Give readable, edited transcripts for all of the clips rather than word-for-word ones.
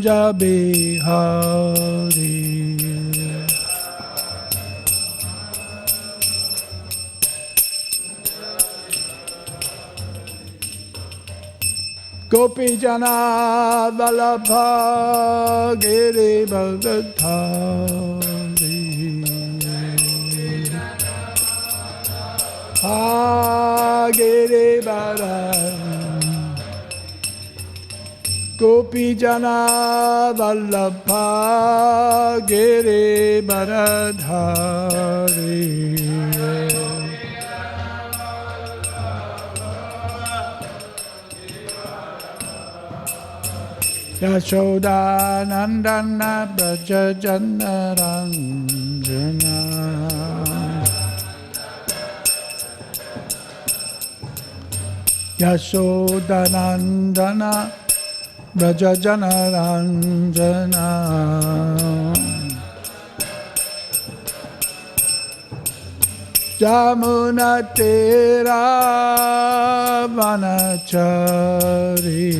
Hare. Gopi Jana Vallabha Giri Bhagatari Giri Bharan Gopi Jana Vallabha Giri Bharadhari Yashoda Nandana Braja Janaranjana Yashoda Nandana Braja Janaranjana Jamuna Tera Vanachari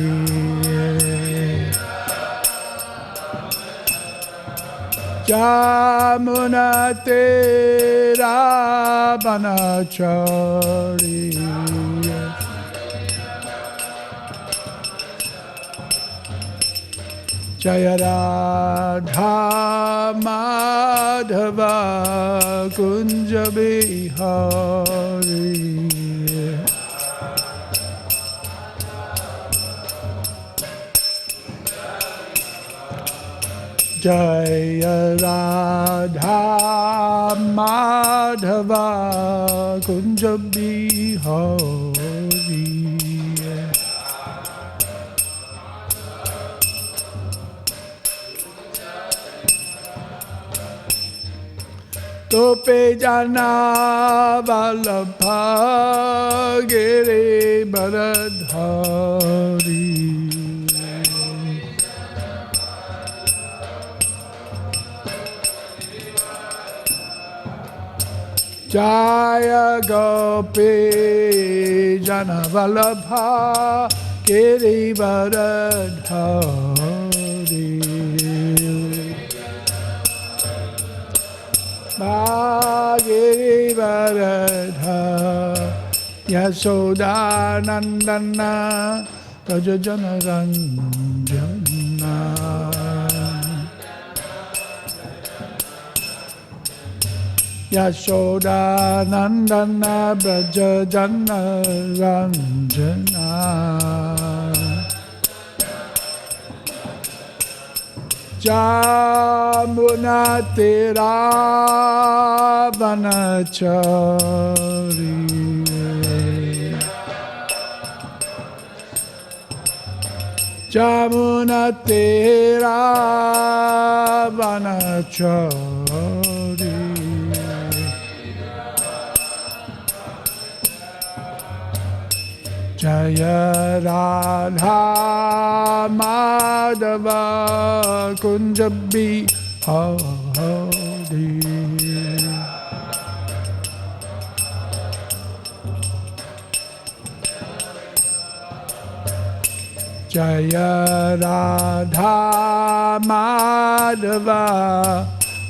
Jamuna Tera Vanachari Jaya Radha Madhava Kunja Bihari Jaya Radha Madhava Kunja Bihari Tope Jana Vallabha Giri Bharadhari Jaya Gopi Jana Vallabha Giri Bharadhari Giri Bharadha Yashoda Nandana Braja Janaranjana Yashoda Nandana Braja Janaranjana Jamuna Tera Vanachari Jamuna Tera Vanachari Jaya Radha Madhava Kunja Bihari Jaya Radha Madhava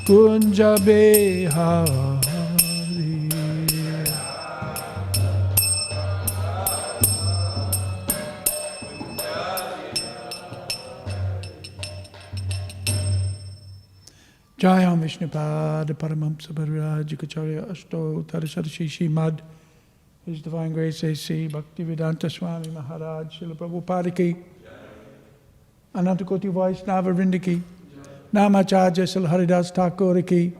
Kunja Bihari Jaya Vishnupada Paramamsa Bharajikacharya Ashto Tarasarshi Śrīmad His Divine Grace A.C. Bhaktivedanta Swami Maharaj Srila Prabhupada ki Anantakoti Vaishnava Vrinda ki Namacharya Srila Haridas Thakur ki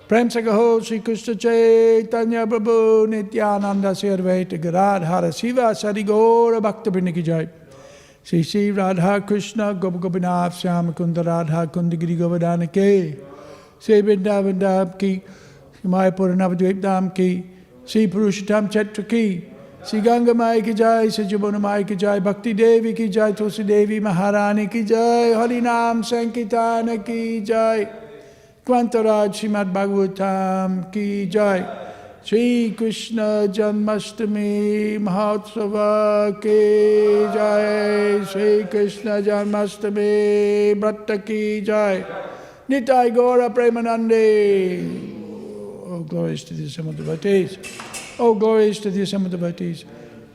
Prem Sagaho Sri Krishna Chaitanya Prabhu Nityananda Sri Advaita Gadadhara Siva Sadi Gaura Bhakta Vrinda ki Jai Sri Sri Radha Krishna Gopa Gopinath Syama Kunda Radha Kunda Giri Govardhana ke Sri Vrindavan Dham ki Sri Mayapur Navadvip Dham ki Sri Purushottam Chatra ki Sri Ganga Mai ki Jai Sri Jamuna Mai ki Jai Bhakti Devi ki Jai Tulsi Devi Maharani ki Jai Harinam Sankirtana ki Jai Kvantaraj Śrīmad Bhāgavatam ki Jai Shri Krishna Janmashtami Mahotsava ki jai. Shri Krishna Janmashtami Vratta ki jai. Nitai Gaura Premanande. Oh, glories to the assembled devotees. Oh, glories to the assembled devotees.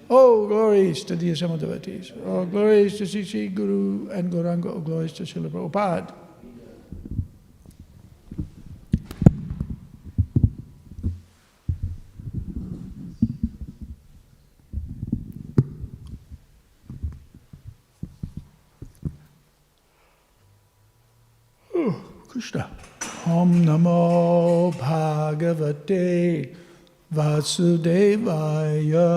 Oh, glories to the assembled devotees. Oh, glories to Sri Guru and Gauranga. Oh, glories to Srila Prabhupada. Oh, Krishna. Om Namo Bhagavate Vasudevaya.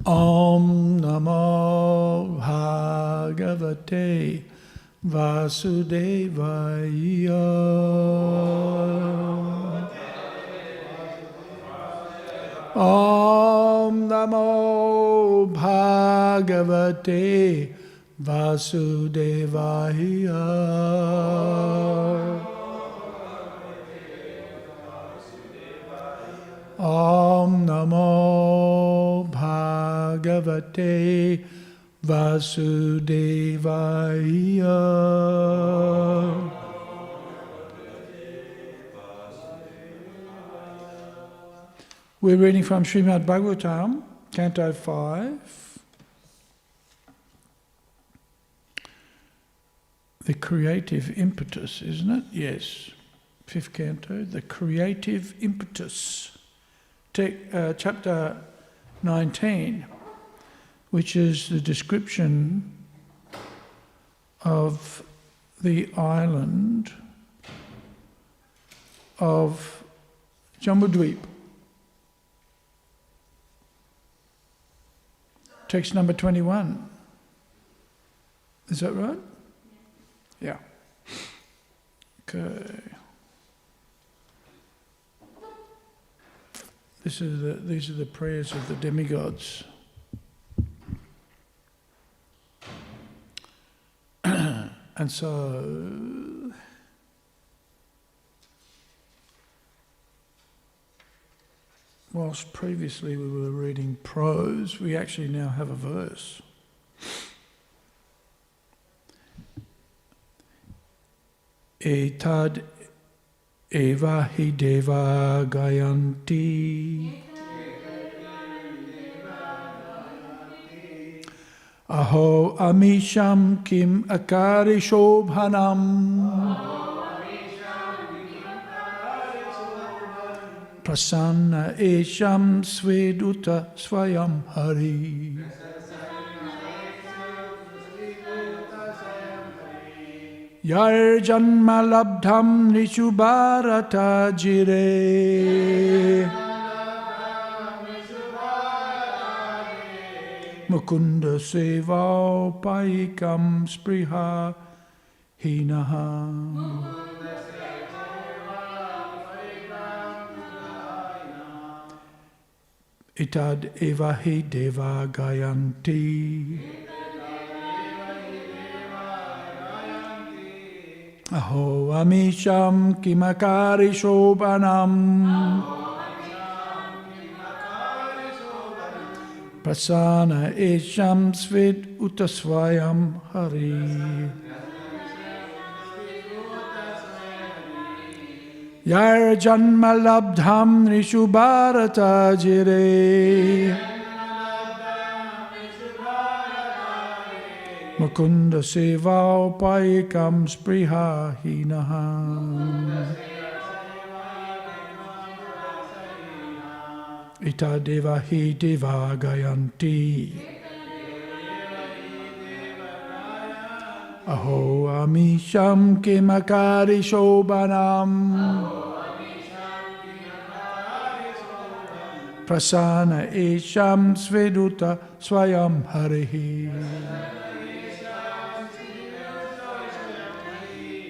Om Namo Bhagavate Vasudevaya. Om Namo Bhagavate Vasudevaya. Om Namo Bhagavate Vasudevaya. We're reading from Śrīmad Bhāgavatam, Canto 5. The creative impetus, isn't it? Yes. 5th canto, the creative impetus. Chapter 19, which is the description of the island of Jambudvīpa. Text number 21. Is that right? Yeah. Okay. These are the prayers of the demigods. And so whilst previously we were reading prose, we actually now have a verse. Etad eva hi deva gayanti aho amisham kim akari shobhanam prasanna esham sveduta swayam hari. Yar janma labdham nishu bharata jire mukunda seva paikam spriha hinaha. Itad eva hi deva gayanti aho amisham kimakari shobhanam prasana esham svid utasvayam hari. Yar janma labdham nishu bharata jire mukunda seva paikam spriha hinaha. Ita deva hi deva gayanti aho amisham kimakari shobhanam prasana esham sveduta swayam harihi.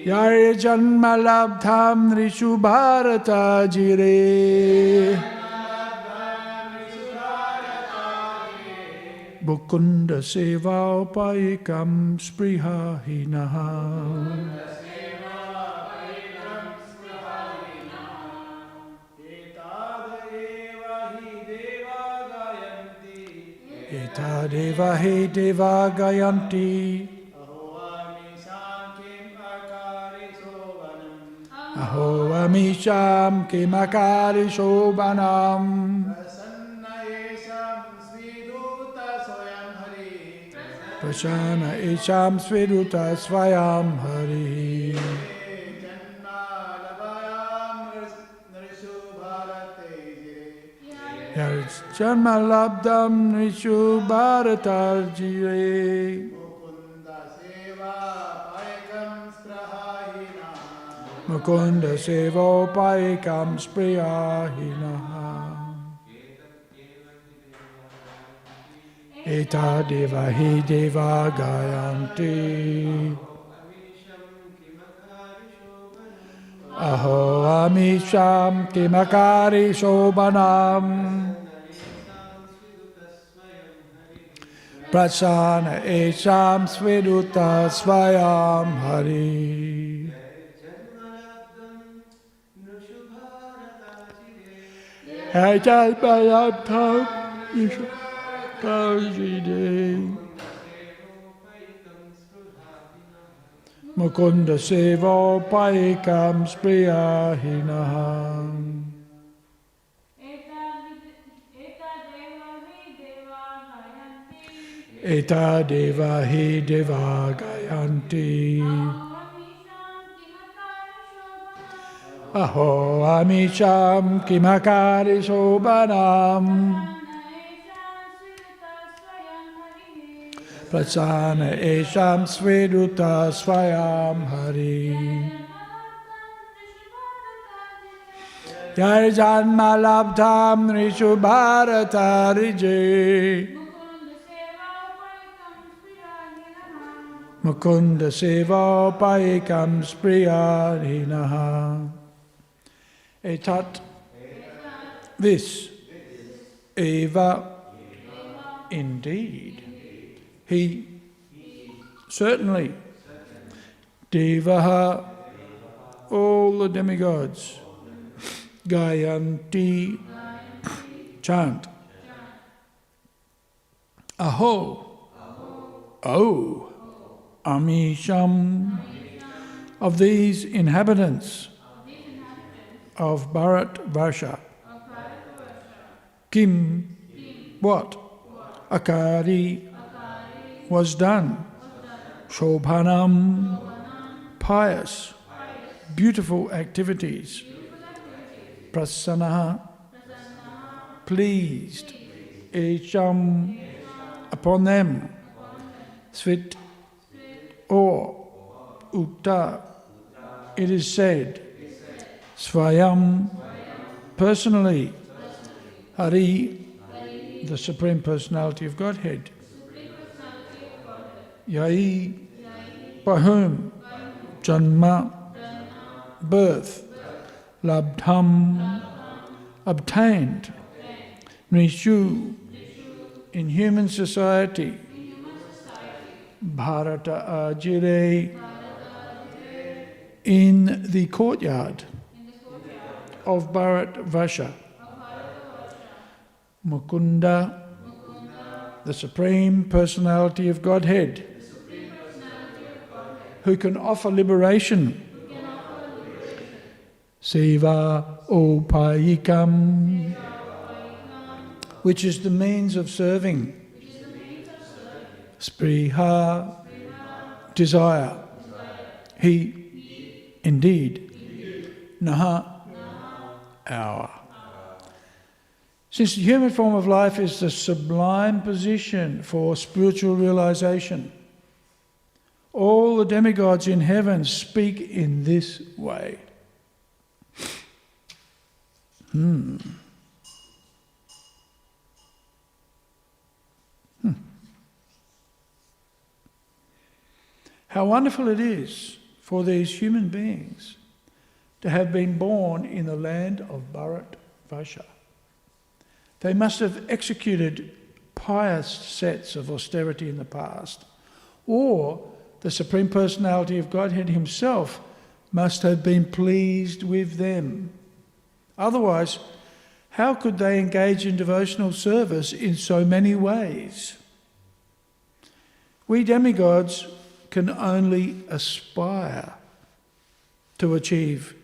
Yar janma labdham rishu bharata jire Mukunda Sevapayikam Sprihahinaha. Eta deva he deva gayanti. Aho amisham kimakari shobhanam. Prasana esham sviduta svayam hari. Janma labdam nishu bharatarjire. Mukunda sevopayikam spriyahinaha. Eta deva hi deva gayanti. Aho amisham kimakari shobhanam. Prasana esham sviduta svayam hari. Hajal bayabtam ishtarjide. Mukunda sevopayikam spriyahinaha. Eta deva hi deva gayanti. Aho amisham kimakari shobhanam. Prasana esham sviduta svayam hari. Jai janma labdham rishu bharatarije. Mukunda sevapayikam spriyahinaha. Etat, this, eva, indeed. He, certainly, devaha, all the demigods, gayanti, chant. Aho, oh, amisham, of these inhabitants of Bharatvarsha. Kim, what? Akari, was done. Shobhanam, pious, beautiful activities. Prasanna, pleased. Esham, upon them. Svit, or Ukta, it is said. Svayam, personally. Hari, the Supreme Personality of Godhead. Yai, by whom? Janma, birth. Labdham, obtained. Nishu, in human society. Bhaktivedanta, in the courtyard of Bharatvarsha. Mukunda, the Supreme Personality of Godhead, who can offer liberation. Seva upayikam, which is the means of serving. Spriha, desire. He, indeed. Naha, our. Since the human form of life is the sublime position for spiritual realization, all the demigods in heaven speak in this way. How wonderful it is for these human beings to have been born in the land of Bharatvarsha. They must have executed pious sets of austerity in the past, or the Supreme Personality of Godhead himself must have been pleased with them. Otherwise, how could they engage in devotional service in so many ways? We demigods can only aspire to achieve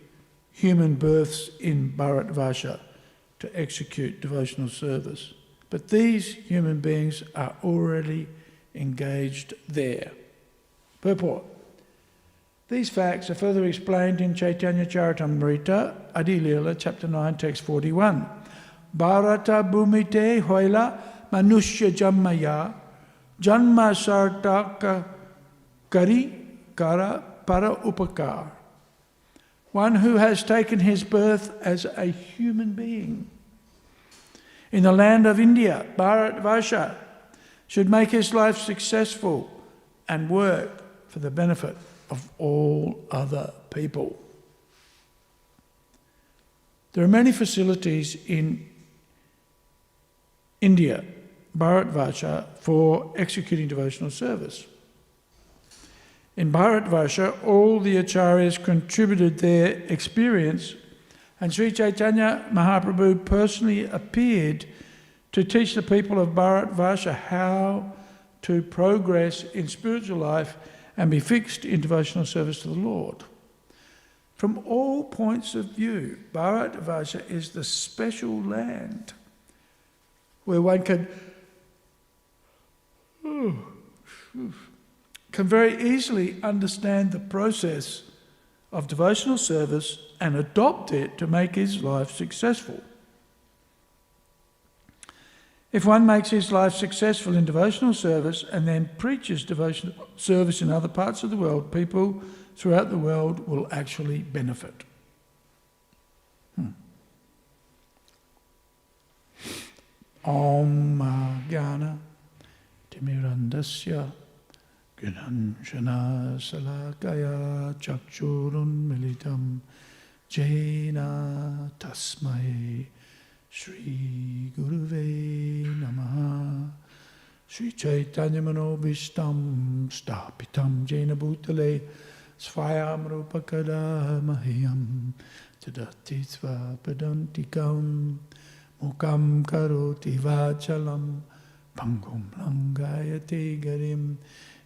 human births in Bharatvarsha to execute devotional service. But these human beings are already engaged there. Purport. These facts are further explained in Chaitanya Charitamrita, Adi Lila, chapter 9, text 41. Bharata bhumite hoila manushya jammaya janma sartaka kari kara para upakar. One who has taken his birth as a human being in the land of India, Bharatvarsha, should make his life successful and work for the benefit of all other people. There are many facilities in India, Bharatvarsha, for executing devotional service. In Bharatvarsha, all the acharyas contributed their experience, and Sri Chaitanya Mahaprabhu personally appeared to teach the people of Bharatvarsha how to progress in spiritual life and be fixed in devotional service to the Lord. From all points of view, Bharatvarsha is the special land where one can very easily understand the process of devotional service and adopt it to make his life successful. If one makes his life successful in devotional service and then preaches devotional service in other parts of the world, people throughout the world will actually benefit. Om Jnana Timirandasya Gyananjana Salakaya Chakchurun Militam Jena Tasmai Shri Guruve Namaha Shri Chaitanya Manobishtam Stapitam Jena Bhutale Svayam Rupakada Mahiyam Tadatisva Padantikam Mukam Karoti Vachalam Pangum Langayate Garim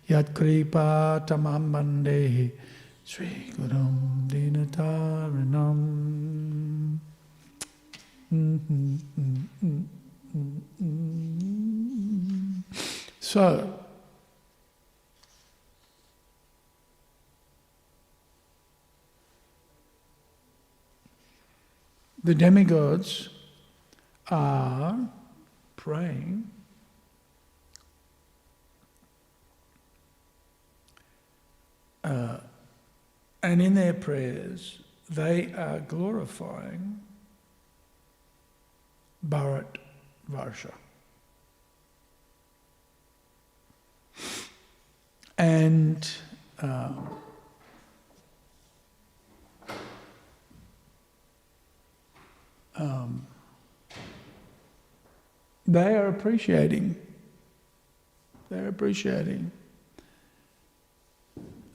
Yat Kripa Tamam Bande Sri Gurum Dinataranam. So, the demigods are praying and in their prayers they are glorifying Bharatvarsha. And they're appreciating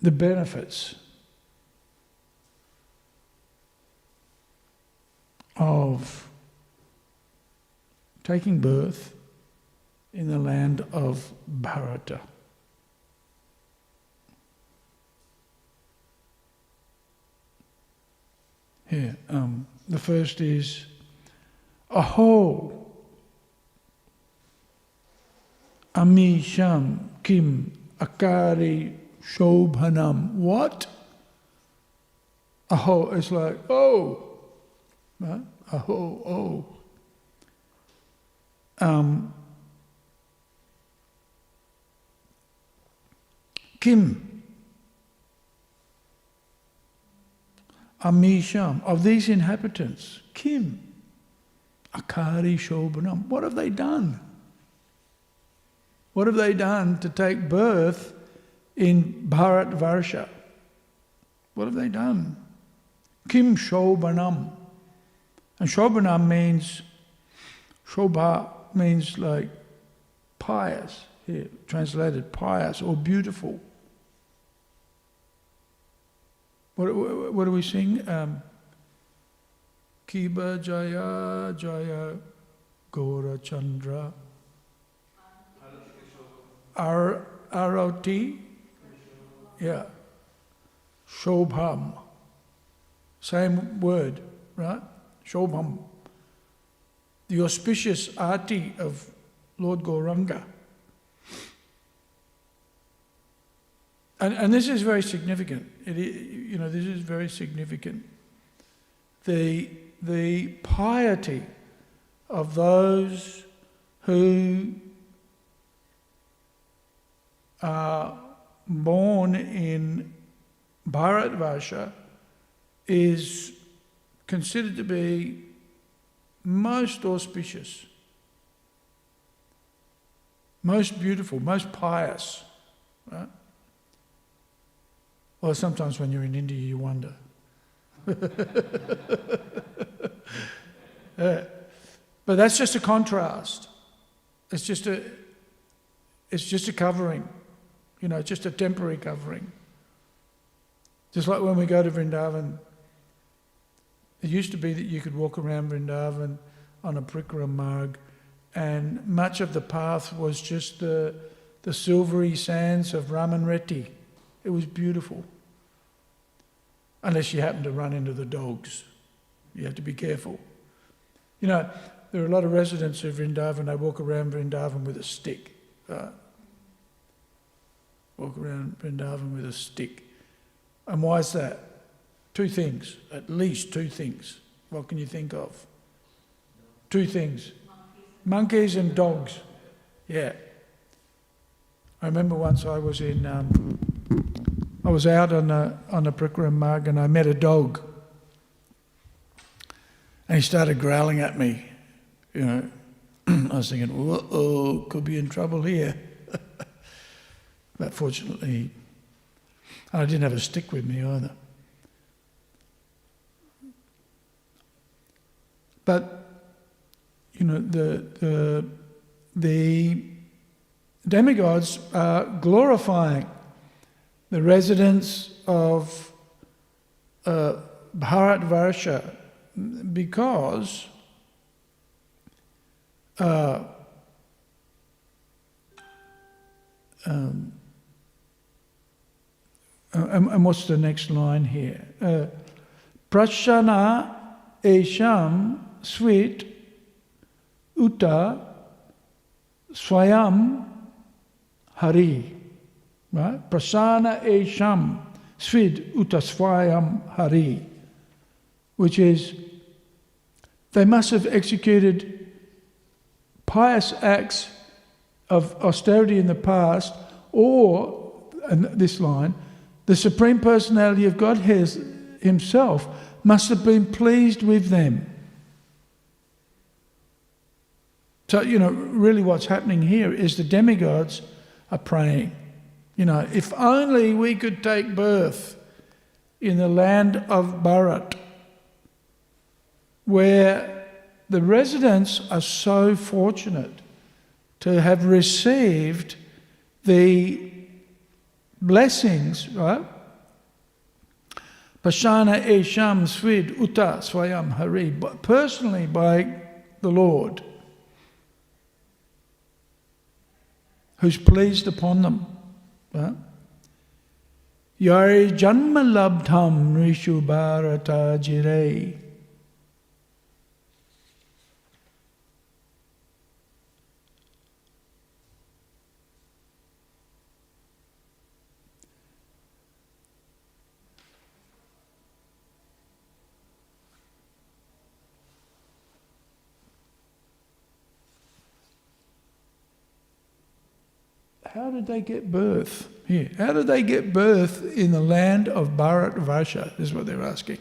the benefits of taking birth in the land of Bharata. Here, the first is Aho Amisham Kim Akari Shobhanam. What? Aho is like, oh. Right? Aho, oh. Kim Amisham, of these inhabitants, Kim Akari Shobhanam. What have they done? What have they done to take birth in Bharatvarsha? What have they done? Kim Shobhanam. And Shobhanam means, Shobha means like pious, here translated pious or beautiful. What do we sing? Kiba Jaya Jaya Gora Chandra Aroti, yeah, Shobham, same word, right? Shobham, the auspicious arti of Lord Gauranga. And this is very significant. This is very significant. The piety of those who are born in Bharatvarsha is considered to be most auspicious, most beautiful, most pious, right? Well, sometimes when you're in India you wonder. Yeah. But that's just a contrast. It's just a covering, just a temporary covering. Just like when we go to Vrindavan, it used to be that you could walk around Vrindavan on a Parikram marg, and much of the path was just the silvery sands of Ramanreti. It was beautiful. Unless you happen to run into the dogs. You have to be careful. There are a lot of residents of Vrindavan, they walk around Vrindavan with a stick. Walk around Vrindavan with a stick. And why is that? Two things, at least two things. What can you think of? Two things. Monkeys and dogs. Yeah. I remember once I was I was out on a Parikram marg and I met a dog. And he started growling at me. I was thinking, uh-oh, could be in trouble here. But fortunately, I didn't have a stick with me either. But, the demigods are glorifying the residents of Bharatvarsha because and what's the next line here? Prashana esham svit uta swayam hari. Right? Prasana esham svid utasvayam hari, which is they must have executed pious acts of austerity in the past, or, and this line, the Supreme Personality of Godhead Himself must have been pleased with them. So, really what's happening here is the demigods are praying. If only we could take birth in the land of Bharat, where the residents are so fortunate to have received the blessings, right? Pashana esham svid uta swayam hari, personally by the Lord, who's pleased upon them. Yari janma labdham rishu bharata jire. How did they get birth here? How did they get birth in the land of Bharatvarsha, is what they're asking.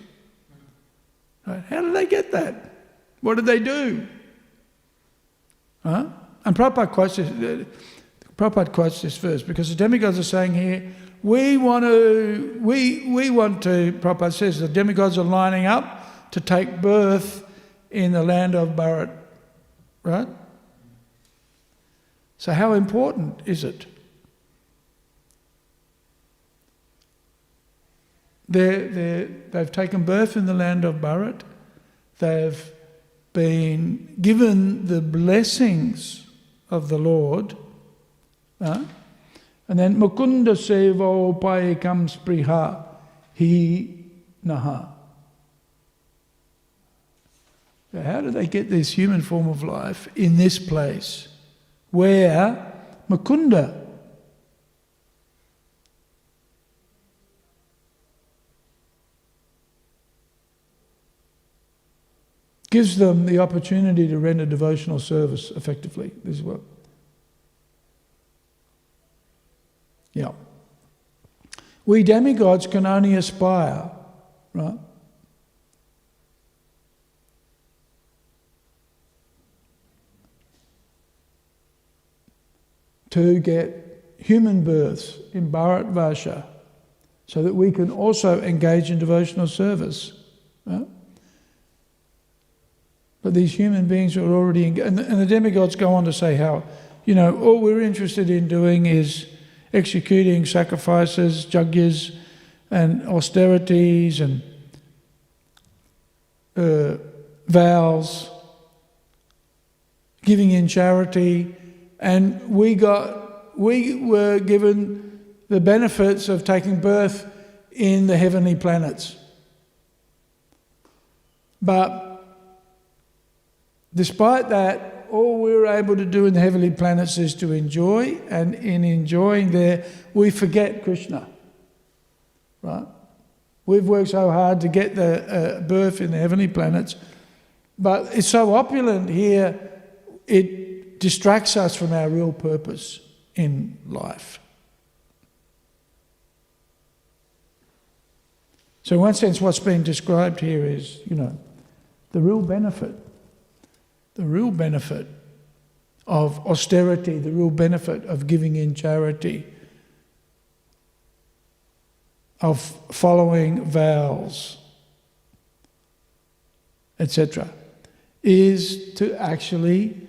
Right? How did they get that? What did they do? And Prabhupada quotes this verse because the demigods are saying here, we want to, Prabhupada says, the demigods are lining up to take birth in the land of Bharat, right? So how important is it? They've taken birth in the land of Bharat. They've been given the blessings of the Lord. And then Mukunda Sevo Payakam Spriha Hi Naha. So how do they get this human form of life in this place where Mukunda gives them the opportunity to render devotional service effectively? This is what. Yeah. We demigods can only aspire, right? To get human births in Bharat Varsha so that we can also engage in devotional service. Right? But these human beings are already engaged. And the demigods go on to say how, all we're interested in doing is executing sacrifices, yajnas, and austerities, and vows, giving in charity, and we were given the benefits of taking birth in the heavenly planets. But despite that, all we're able to do in the heavenly planets is to enjoy, and in enjoying there, we forget Krishna. Right? We've worked so hard to get the birth in the heavenly planets, but it's so opulent here, it distracts us from our real purpose in life. So in one sense, what's being described here is, the real benefit of austerity, the real benefit of giving in charity, of following vows, etc., is to actually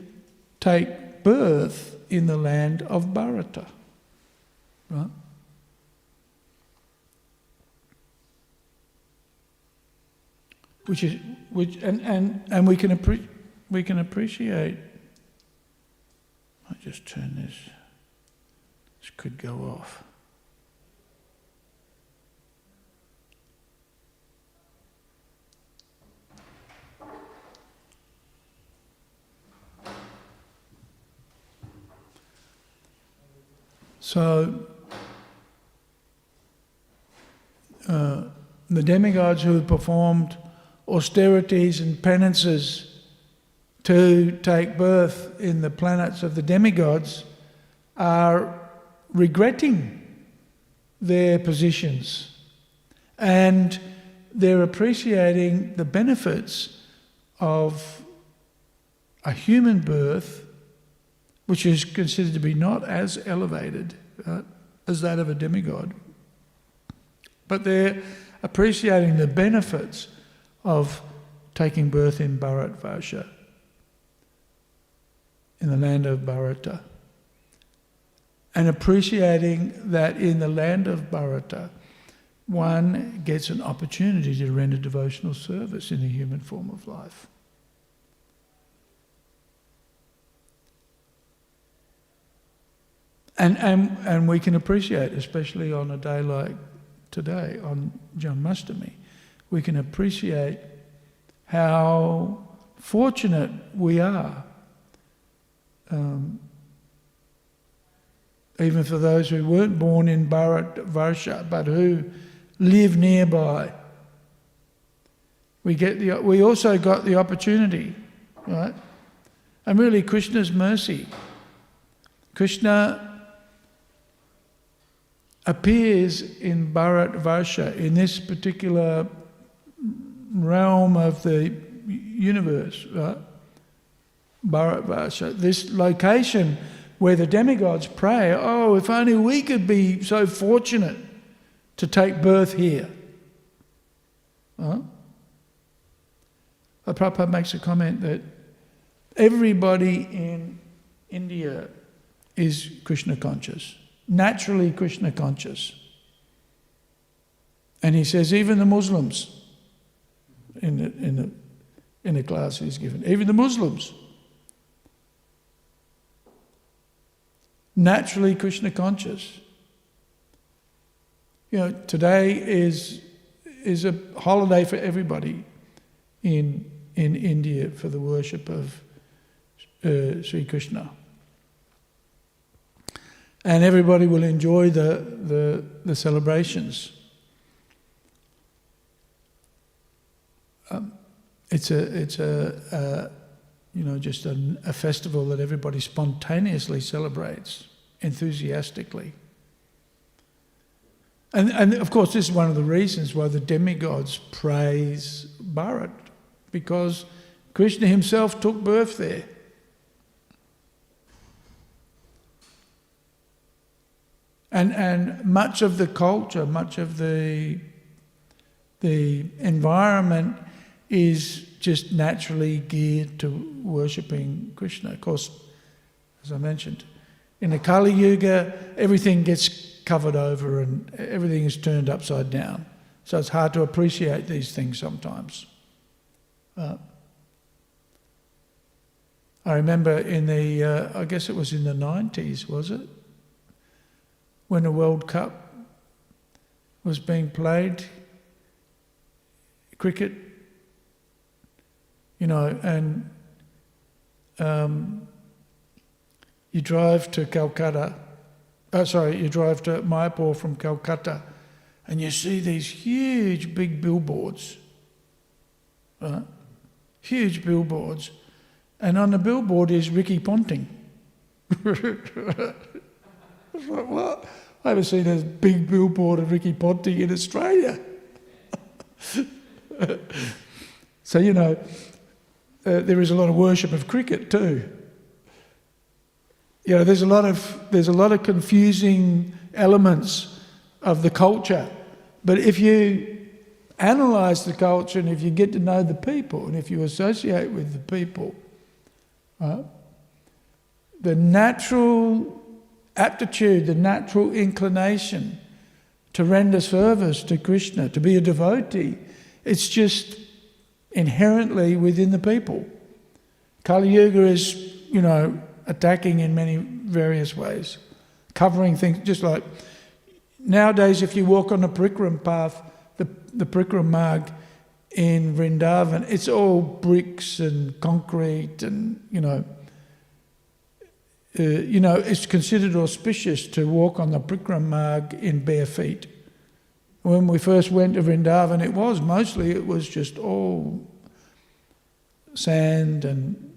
take birth in the land of Bharata. Right? And we can appreciate. I just turn this. This could go off. So, the demigods who have performed austerities and penances to take birth in the planets of the demigods are regretting their positions, and they're appreciating the benefits of a human birth, which is considered to be not as elevated as that of a demigod. But they're appreciating the benefits of taking birth in Bharat Varsha, in the land of Bharata, and appreciating that in the land of Bharata, one gets an opportunity to render devotional service in the human form of life. And we can appreciate, especially on a day like today, on Janmashtami, we can appreciate how fortunate we are, even for those who weren't born in Bharat Varsha, but who live nearby. We also got the opportunity, right? And really Krishna's mercy. Krishna appears in Bharat Varsha, in this particular realm of the universe, right? Bharat Varsha, this location where the demigods pray, oh, if only we could be so fortunate to take birth here. Prabhupada makes a comment that everybody in India is Krishna conscious, naturally Krishna conscious. And he says even the Muslims, in a class he's given, even the Muslims, naturally Krishna conscious. Today is a holiday for everybody in India for the worship of Sri Krishna. And everybody will enjoy the celebrations. It's a just a festival that everybody spontaneously celebrates enthusiastically. And of course, this is one of the reasons why the demigods praise Bharat, because Krishna himself took birth there. And much of the culture, much of the environment is just naturally geared to worshipping Krishna. Of course, as I mentioned, in the Kali Yuga, everything gets covered over and everything is turned upside down. So it's hard to appreciate these things sometimes. I remember in the, I guess it was in the 90s, was it? When the World Cup was being played, cricket, and you drive to Calcutta, you drive to Mayapur from Calcutta, and you see these huge big billboards, right? Huge billboards, and on the billboard is Ricky Ponting. I was like, what? I haven't seen a big billboard of Ricky Ponting in Australia. So, there is a lot of worship of cricket too. There's a lot of confusing elements of the culture. But if you analyse the culture and if you get to know the people and if you associate with the people, right, the natural aptitude, the natural inclination to render service to Krishna, to be a devotee, it's just inherently within the people. Kali Yuga is, attacking in many various ways, covering things, just like nowadays if you walk on the Parikram path, the Parikram Marg in Vrindavan, it's all bricks and concrete and, it's considered auspicious to walk on the Parikram Marg in bare feet. When we first went to Vrindavan, it was just all sand and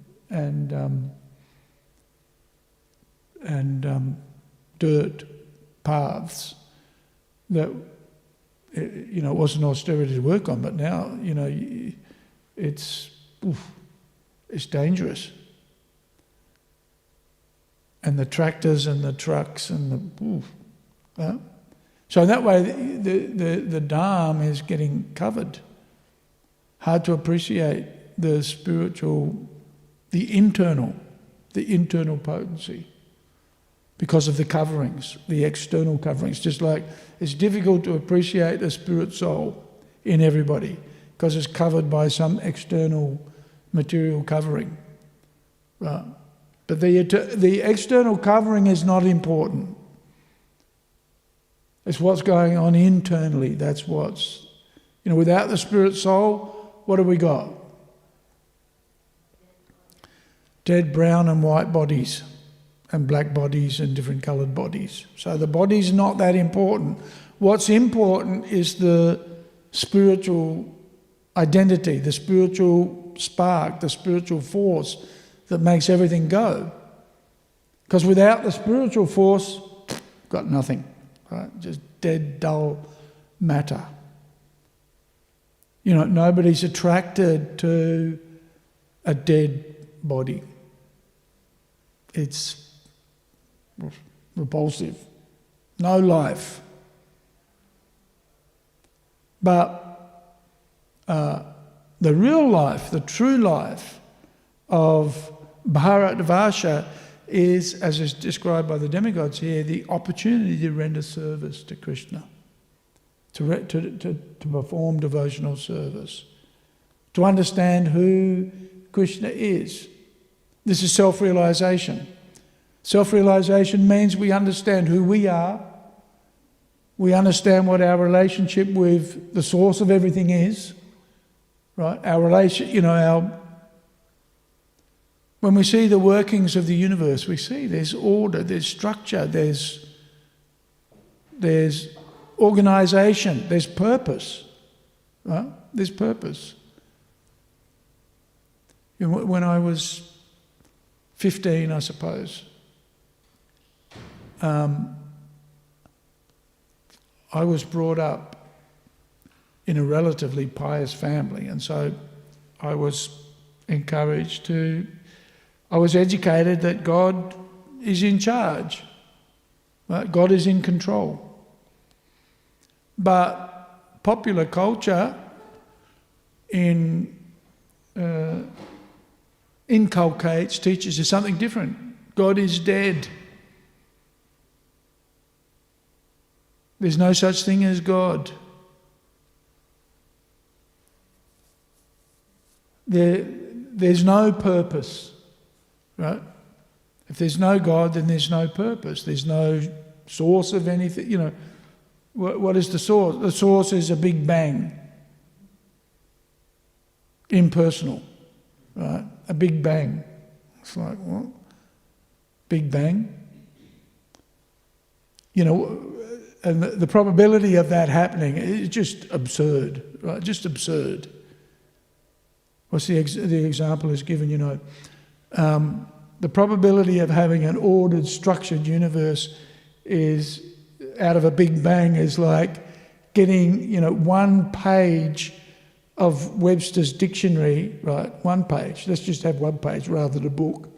dirt paths that it wasn't austerity to work on, but now it's dangerous. And the tractors and the trucks and so in that way the Dham is getting covered. Hard to appreciate the spiritual, the internal potency because of the coverings, the external coverings. Just like it's difficult to appreciate the spirit soul in everybody because it's covered by some external material covering. Right. But the external covering is not important. It's what's going on internally. That's what's, without the spirit soul, what have we got? Dead brown and white bodies and black bodies and different coloured bodies. So the body's not that important. What's important is the spiritual identity, the spiritual spark, the spiritual force that makes everything go. Because without the spiritual force, got nothing, right? Just dead, dull matter. Nobody's attracted to a dead body. It's repulsive. No life. But the real life, the true life of Bharatvarsha is, as is described by the demigods here, the opportunity to render service to Krishna, to perform devotional service, to understand who Krishna is. This is self-realization. Self-realization means we understand who we are. We understand what our relationship with the source of everything is, right? Our relation, when we see the workings of the universe, we see there's order, there's structure, there's organization, there's purpose, right? There's purpose. When I was 15, I suppose, I was brought up in a relatively pious family, and so I was encouraged I was educated that God is in charge, right? God is in control. But popular culture inculcates, teaches us something different. God is dead. There's no such thing as God. There's no purpose, right? If there's no God, then there's no purpose. There's no source of anything. What is the source? The source is a big bang. Impersonal, right? A big bang. It's like, what? Big bang? And the probability of that happening is just absurd, right? Just absurd. What's the example is given, the probability of having an ordered, structured universe is, out of a big bang, is like getting, one page of Webster's dictionary, right? One page. Let's just have one page rather than a book,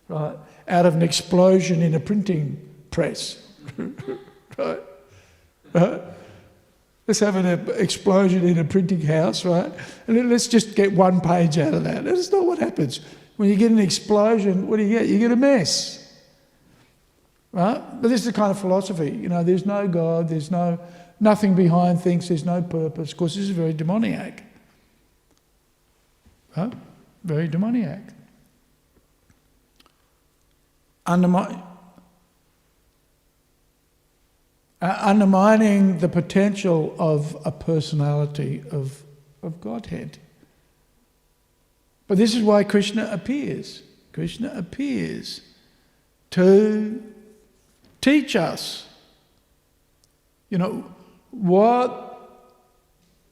right? Out of an explosion in a printing press, right? Let's have an explosion in a printing house, right? And let's just get one page out of that. That's not what happens. When you get an explosion, what do you get? You get a mess, right? But this is the kind of philosophy, there's no God, there's nothing behind things, there's no purpose. Of course, this is very demoniac, right? Very demoniac. Undermining the potential of a personality of Godhead. But this is why Krishna appears. Krishna appears to teach us, what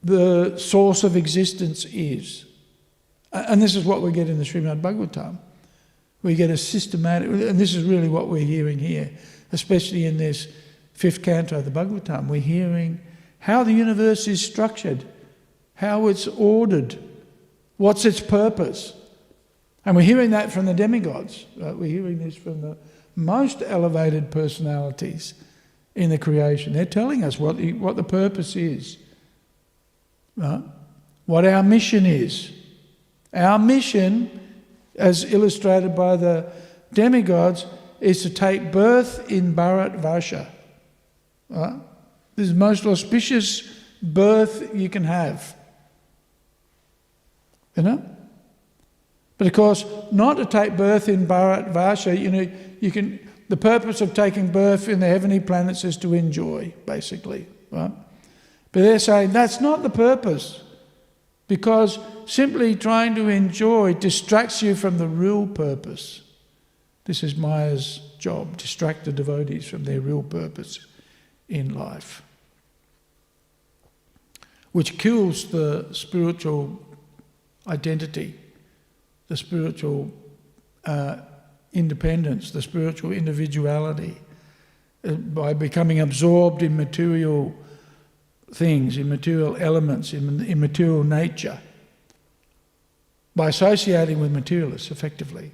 the source of existence is. And this is what we get in the Śrīmad Bhāgavatam. We get a systematic, and this is really what we're hearing here, especially in this 5th canto of the Bhagavatam. We're hearing how the universe is structured, how it's ordered, what's its purpose. And we're hearing that from the demigods. Right? We're hearing this from the most elevated personalities in the creation. They're telling us what the purpose is, right? What our mission is. Our mission, as illustrated by the demigods, is to take birth in Bharatvarsha. Right? This is the most auspicious birth you can have. But of course, not to take birth in Bharatvarsha, the purpose of taking birth in the heavenly planets is to enjoy, basically. Right? But they're saying that's not the purpose, because simply trying to enjoy distracts you from the real purpose. This is Maya's job, distract the devotees from their real purpose in life, which kills the spiritual identity, the spiritual independence, the spiritual individuality, by becoming absorbed in material things, in material elements, in material nature. By associating with materialists, effectively,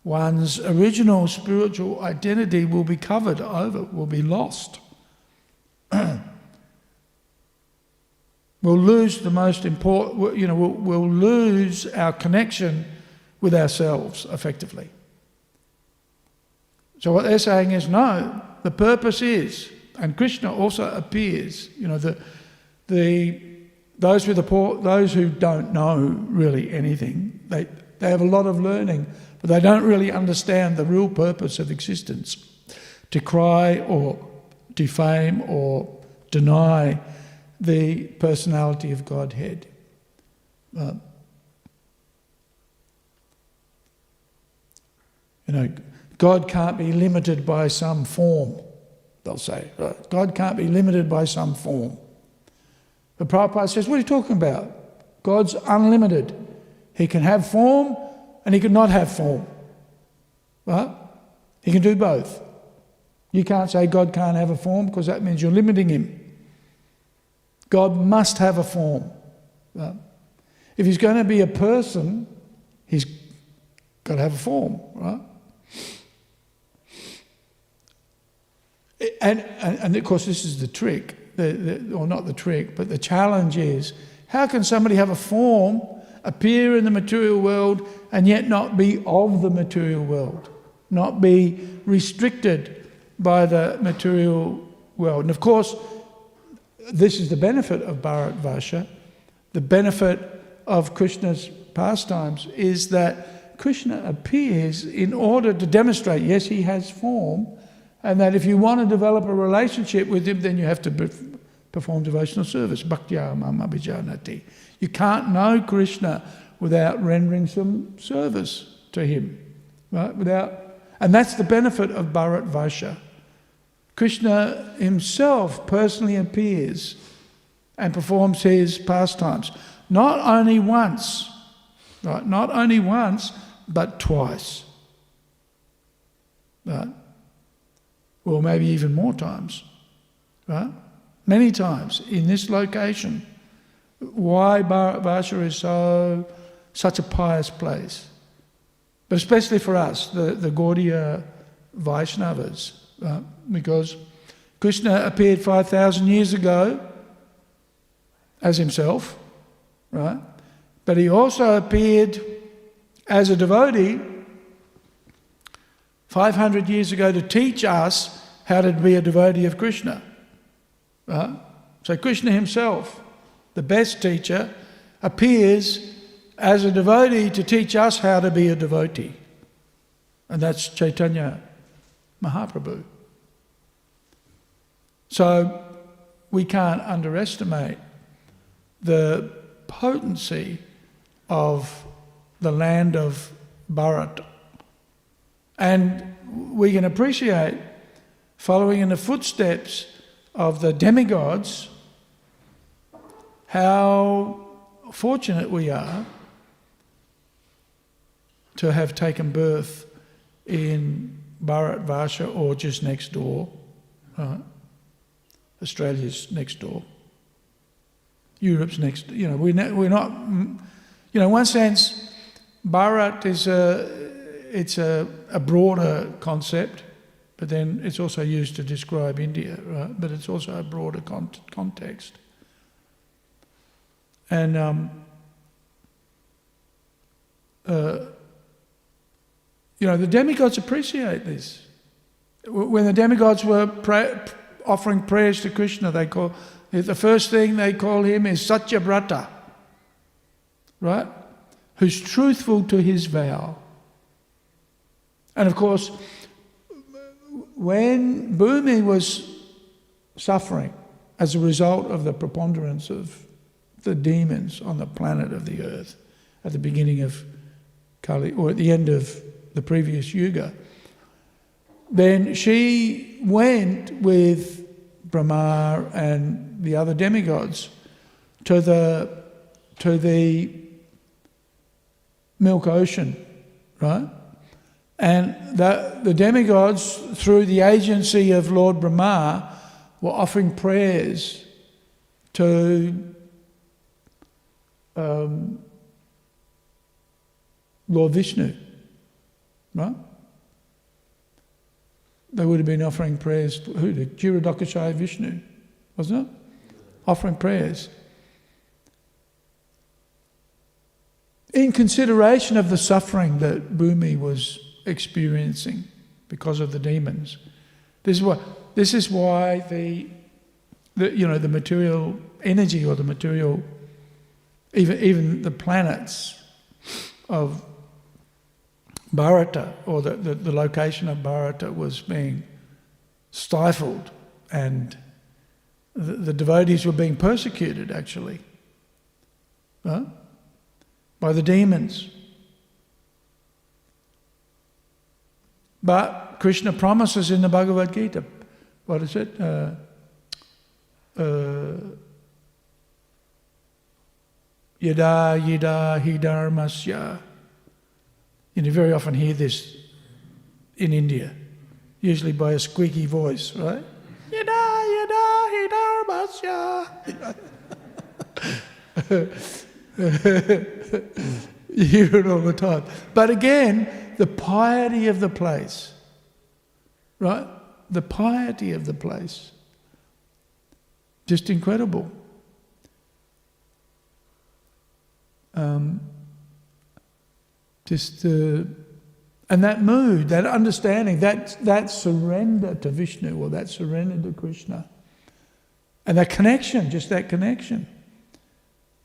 one's original spiritual identity will be covered over, will be lost. We'll lose the most important, we'll lose our connection with ourselves, effectively. So what they're saying is, no, the purpose is, and Krishna also appears, those who don't know really anything, they have a lot of learning, but they don't really understand the real purpose of existence. To cry or defame or deny the personality of Godhead. God can't be limited by some form, they'll say. God can't be limited by some form. But Prabhupada says, what are you talking about? God's unlimited. He can have form and he can not have form. Right? He can do both. You can't say God can't have a form because that means you're limiting him. God must have a form. Right? If he's going to be a person, he's got to have a form, right? And of course this is the trick, or not the trick, but the challenge is, how can somebody have a form, appear in the material world, and yet not be of the material world, not be restricted by the material world? And of course, this is the benefit of Bharat-varsha. The benefit of Krishna's pastimes is that Krishna appears in order to demonstrate, yes, he has form, and that if you want to develop a relationship with him, then you have to perform devotional service. Bhaktya mama bhijanati. You can't know Krishna without rendering some service to him. Right? And that's the benefit of Bharat-varsha. Krishna himself personally appears and performs his pastimes. Not only once, right? Not only once, but twice. Right? Or maybe even more times. Right? Many times in this location. Why Bharat-varsha is such a pious place. But especially for us, the Gaudiya Vaishnavas. Right? Because Krishna appeared 5,000 years ago as himself, right? But he also appeared as a devotee 500 years ago to teach us how to be a devotee of Krishna, right? So Krishna himself, the best teacher, appears as a devotee to teach us how to be a devotee. And that's Chaitanya Mahaprabhu. So we can't underestimate the potency of the land of Bharat. And we can appreciate, following in the footsteps of the demigods, how fortunate we are to have taken birth in Bharat-varsha, or just next door. Right? Australia's next door. Europe's next. We're not. In one sense, Bharat is a broader concept, but then it's also used to describe India, right? But it's also a broader context. And the demigods appreciate this. When the demigods were offering prayers to Krishna, the first thing they call him is Satyavrata, right? Who's truthful to his vow. And of course, when Bhumi was suffering as a result of the preponderance of the demons on the planet of the earth at the beginning of Kali, or at the end of the previous Yuga, then she went with Brahma and the other demigods to the Milk Ocean, right? And the demigods, through the agency of Lord Brahma, were offering prayers to Lord Vishnu, right? They would have been offering prayers to who? The Jirodakashaya Vishnu, wasn't it? Offering prayers. In consideration of the suffering that Bhumi was experiencing, because of the demons. This is why the material energy, or the material, even the planets of Bharata, or the location of Bharata, was being stifled, and the devotees were being persecuted, actually, by the demons. But Krishna promises in the Bhagavad Gita, what is it? Yada yada hi dharmasya. You very often hear this in India, usually by a squeaky voice, right? Yada yada hi dharmasya. You hear it all the time. But again, the piety of the place, right? The piety of the place. Just incredible. And that mood, that understanding, that surrender to Vishnu, or that surrender to Krishna, and that connection, just that connection.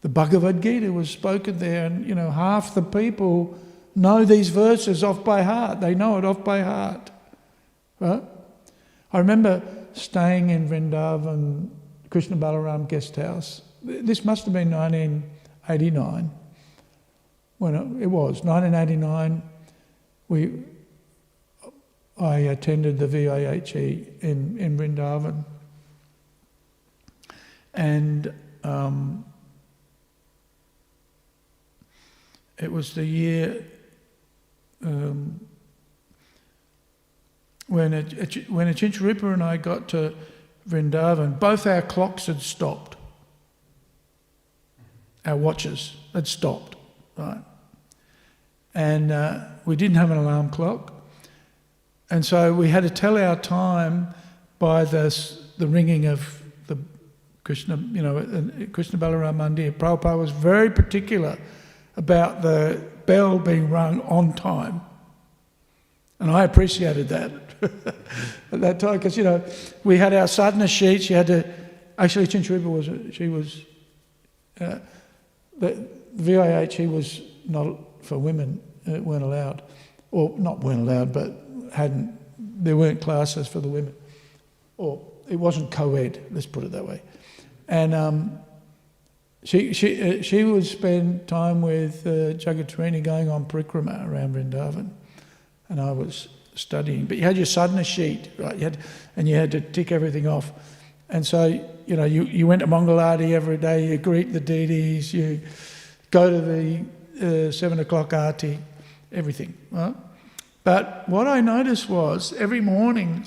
The Bhagavad Gita was spoken there, and half the people know these verses off by heart. They know it off by heart. Right? I remember staying in Vrindavan, Krishna Balaram guest house. This must have been 1989. When it was 1989, I attended the VIHE in Vrindavan, and it was the year when Achincharipa and I got to Vrindavan. Both our clocks had stopped. Our watches had stopped, right? And we didn't have an alarm clock, and so we had to tell our time by the ringing of the Krishna, Krishna Balaram Mandir. Prabhupada was very particular about the bell being rung on time, and I appreciated that at that time, because we had our sadhana sheets. You had to actually. Chincharipa the VIH was not for women. It weren't allowed, or not weren't allowed, but there weren't classes for the women, or it wasn't co-ed. Let's put it that way. And she would spend time with Jagatrini going on parikrama around Vrindavan, and I was studying. But you had your sadhana sheet, right? You had to tick everything off, and so you went to Mangalarti every day. You greet the deities. You go to the 7 o'clock arti, everything. Right? But what I noticed was every morning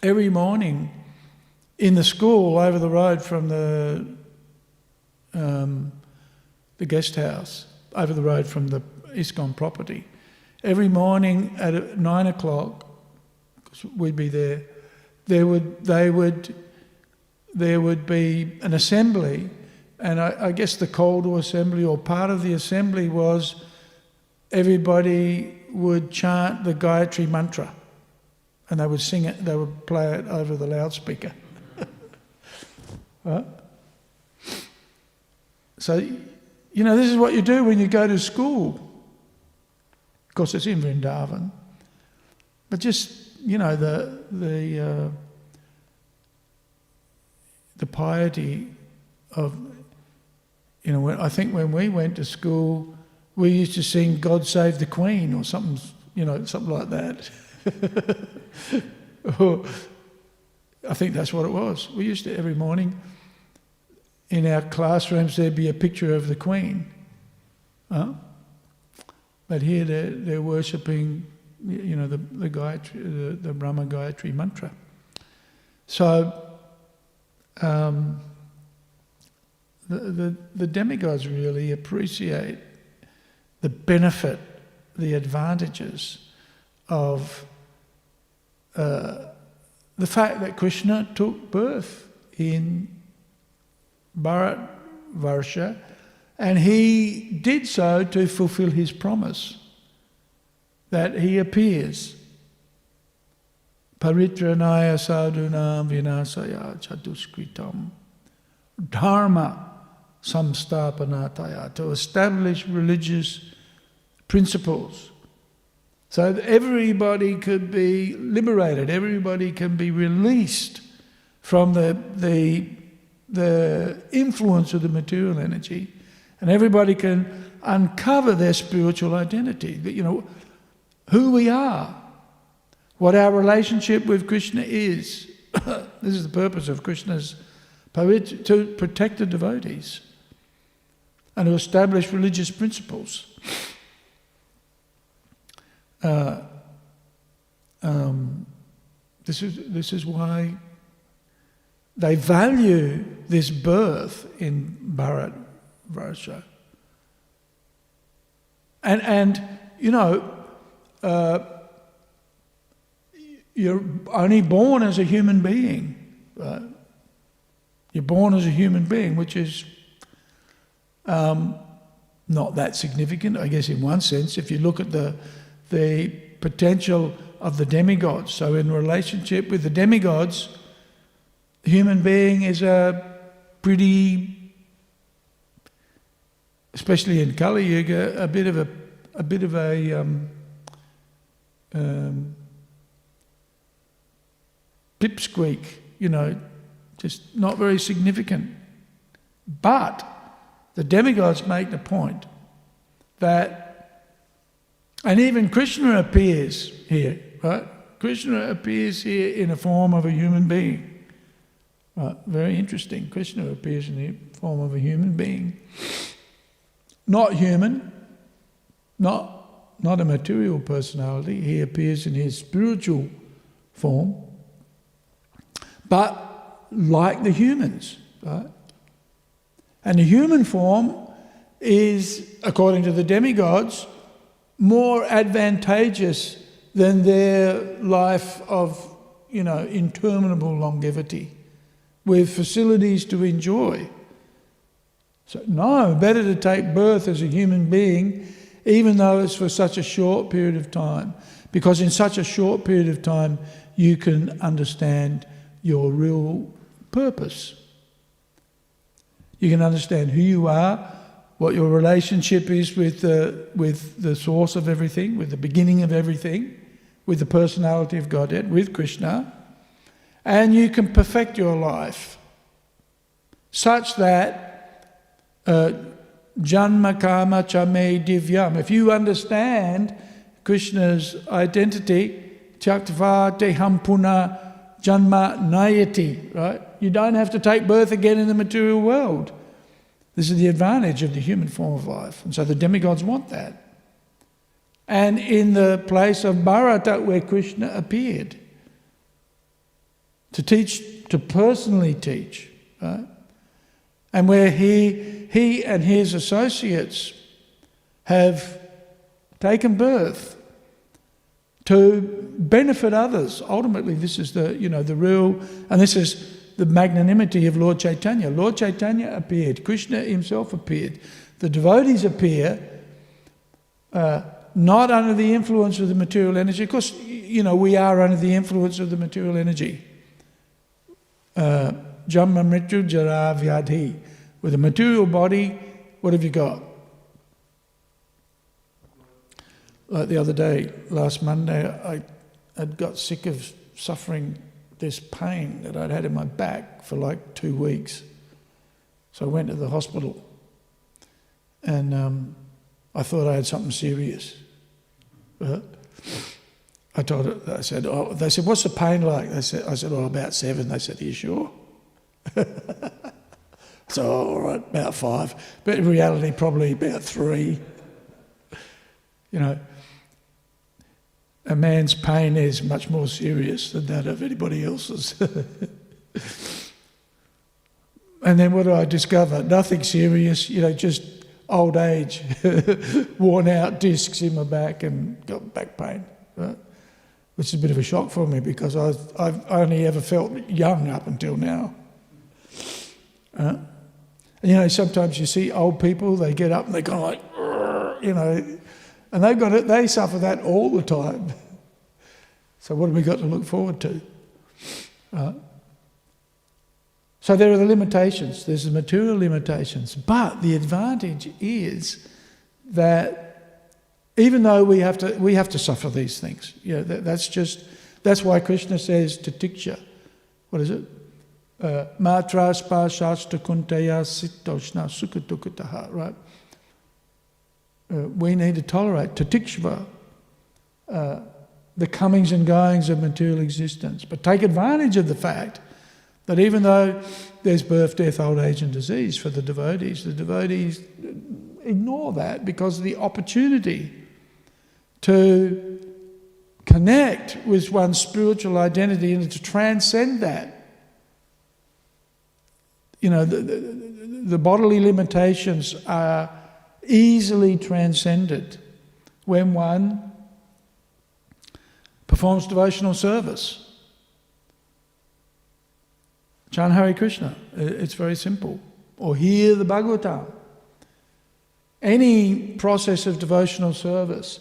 in the school over the road from the guest house, over the road from the ISKCON property, every morning at 9 o'clock, because we'd be there, there would be an assembly, and I guess the call to assembly, or part of the assembly, was everybody would chant the Gayatri mantra, and they would sing it, they would play it over the loudspeaker. Right? So, this is what you do when you go to school. Of course, it's in Vrindavan. But just, the piety of, I think when we went to school, we used to sing "God Save the Queen" or something, something like that. Or, I think that's what it was. We used to, every morning, in our classrooms, there'd be a picture of the Queen. But here they're worshipping, the Gayatri, the Brahma Gayatri mantra. So the demigods really appreciate the benefit, the advantages of the fact that Krishna took birth in Bharatvarsha, and he did so to fulfill his promise that he appears. Paritranaya sadhunam vinasaya chaduskritam dharma samstapanataya, to establish religious principles so that everybody could be liberated, everybody can be released from the influence of the material energy, and everybody can uncover their spiritual identity, that, who we are, what our relationship with Krishna is. This is the purpose of Krishna's to protect the devotees and to establish religious principles. This is why they value this birth in Bharatvarsha. And you're only born as a human being, right? You're born as a human being, which is not that significant, I guess, in one sense, if you look at the potential of the demigods. So in relationship with the demigods, the human being is a pretty, especially in Kali Yuga, a bit of a pipsqueak, just not very significant. But the demigods make the point that, and even Krishna appears here, right? Krishna appears here in a form of a human being. Right? Very interesting. Krishna appears in the form of a human being. Not human, not a material personality. He appears in his spiritual form, but like the humans, right? And the human form is, according to the demigods, more advantageous than their life of, interminable longevity, with facilities to enjoy. So no, better to take birth as a human being, even though it's for such a short period of time, because in such a short period of time you can understand your real purpose. You can understand who you are, what your relationship is with the source of everything, with the beginning of everything, with the personality of Godhead, with Krishna, and you can perfect your life such that janma kama cha me divyam. If you understand Krishna's identity, chaktva teham puna janma nayati, right? You don't have to take birth again in the material world. This is the advantage of the human form of life. And so the demigods want that. And in the place of Bharata, where Krishna appeared, to teach, to personally teach, right? And where he and his associates have taken birth to benefit others. Ultimately, this is the real, and this is the magnanimity of Lord Chaitanya. Lord Chaitanya appeared. Krishna himself appeared. The devotees appear not under the influence of the material energy. Of course, we are under the influence of the material energy. Jamma mrityu jara vyadhi. With a material body, what have you got? Like the other day, last Monday, I'd got sick of suffering this pain that I'd had in my back for like 2 weeks. So I went to the hospital and I thought I had something serious. I told it, they said, what's the pain like? I said, about 7. They said, are you sure? So, all right, about 5. But in reality, probably about 3. A man's pain is much more serious than that of anybody else's. And then what do I discover? Nothing serious, just old age, worn out discs in my back and got back pain, right? Which is a bit of a shock for me because I've only ever felt young up until now. And sometimes you see old people, they get up and they kind of like, And they suffer that all the time. So what have we got to look forward to? So there are the limitations. There's the material limitations. But the advantage is that even though we have to suffer these things, that's why Krishna says titiksha. What is it? Matra spashashta kunteya sitoshna sukatukataha, right? We need to tolerate titiksha, the comings and goings of material existence, but take advantage of the fact that even though there's birth, death, old age and disease for the devotees ignore that because of the opportunity to connect with one's spiritual identity and to transcend that. The bodily limitations are easily transcended when one performs devotional service. Chant Hare Krishna, it's very simple. Or hear the Bhagavatam. Any process of devotional service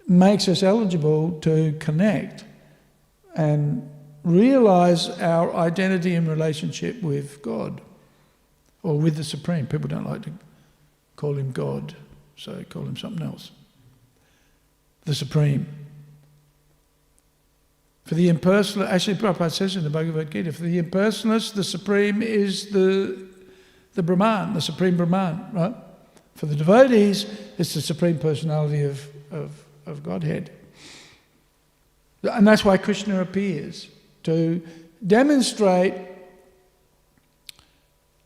makes us eligible to connect and realize our identity and relationship with God or with the Supreme. People don't like to call him God, so call him something else. The Supreme. For the impersonalist, actually Prabhupada says in the Bhagavad Gita, for the impersonalist, the Supreme is the Brahman, the Supreme Brahman, right? For the devotees, it's the Supreme Personality of Godhead. And that's why Krishna appears, to demonstrate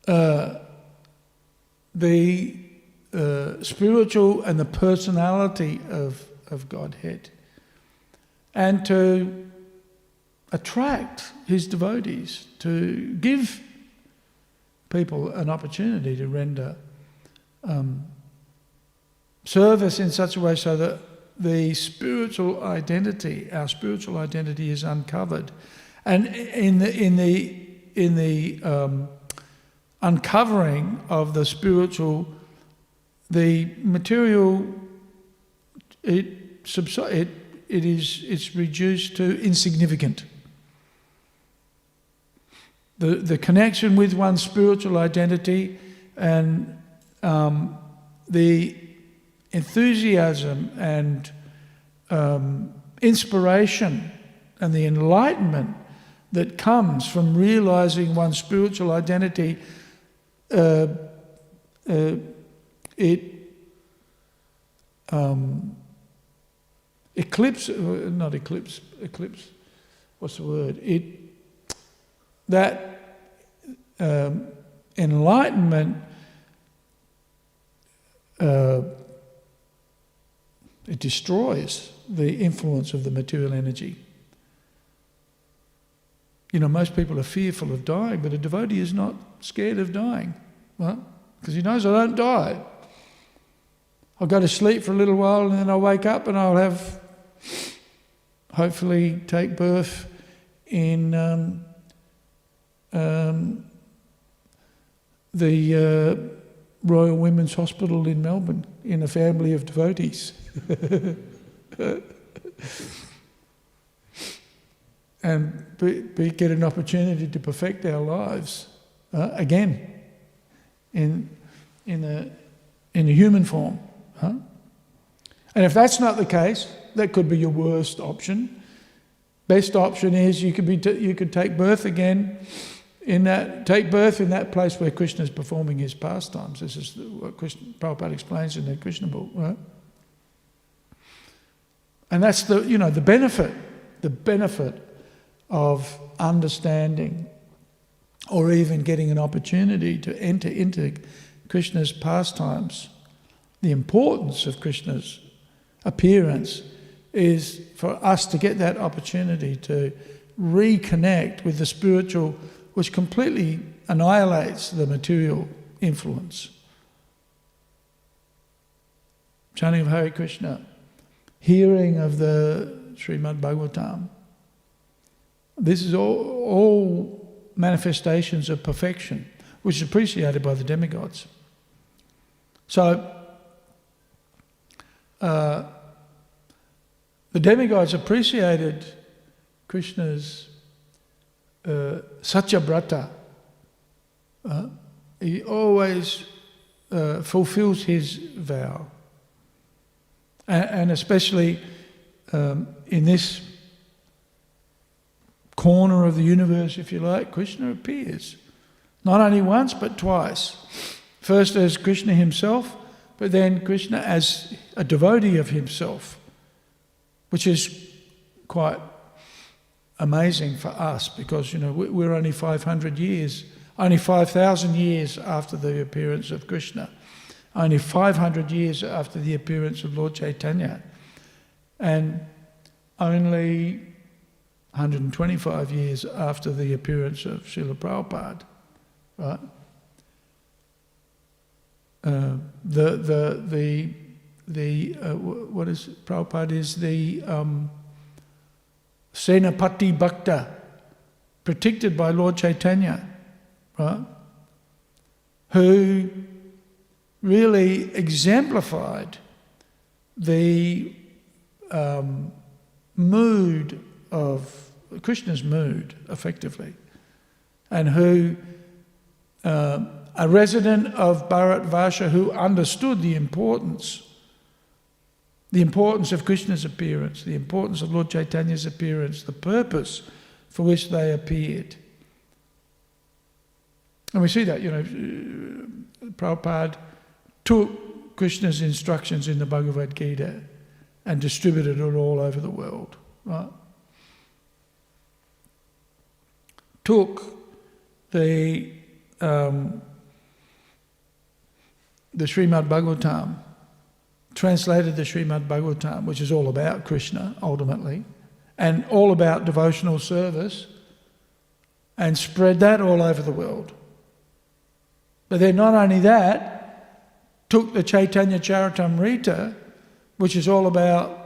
the spiritual and the personality of Godhead, and to attract his devotees, to give people an opportunity to render service in such a way so that the spiritual identity, our spiritual identity, is uncovered, and in the uncovering of the spiritual, the material, it's reduced to insignificant. The connection with one's spiritual identity and the enthusiasm and inspiration and the enlightenment that comes from realizing one's spiritual identity, enlightenment, it destroys the influence of the material energy. Most people are fearful of dying, but a devotee is not scared of dying, right? Because he knows I don't die. I'll go to sleep for a little while and then I'll wake up and I'll hopefully take birth in the Royal Women's Hospital in Melbourne in a family of devotees. And get an opportunity to perfect our lives again in a human form. And if that's not the case, that could be your worst option. Best option is you could take birth again in that place where Krishna is performing his pastimes. This is what Prabhupada explains in the Krishna book, right? And that's the benefit of understanding or even getting an opportunity to enter into Krishna's pastimes. The importance of Krishna's appearance is for us to get that opportunity to reconnect with the spiritual, which completely annihilates the material influence. Chanting of Hare Krishna, hearing of the Śrīmad Bhāgavatam. This is all manifestations of perfection, which is appreciated by the demigods. So, The demigods appreciated Krishna's Satyabrata. He always fulfills his vow. And especially in this corner of the universe, if you like, Krishna appears. Not only once, but twice. First as Krishna himself, but then Krishna as a devotee of himself, which is quite amazing for us because, we're only 500 years, only 5,000 years after the appearance of Krishna, only 500 years after the appearance of Lord Chaitanya, and only 125 years after the appearance of Srila Prabhupada, right? What is Prabhupada is the Senapati Bhakta, predicted by Lord Chaitanya, right? Who really exemplified the mood of Krishna's mood, effectively, and who a resident of Bharatvarsha who understood the importance of Krishna's appearance, the importance of Lord Chaitanya's appearance, the purpose for which they appeared. And we see that, Prabhupada took Krishna's instructions in the Bhagavad Gita and distributed it all over the world, right? Took the Śrīmad Bhāgavatam, translated the Śrīmad Bhāgavatam, which is all about Krishna ultimately, and all about devotional service, and spread that all over the world. But then not only that, took the Chaitanya Charitamrita, which is all about,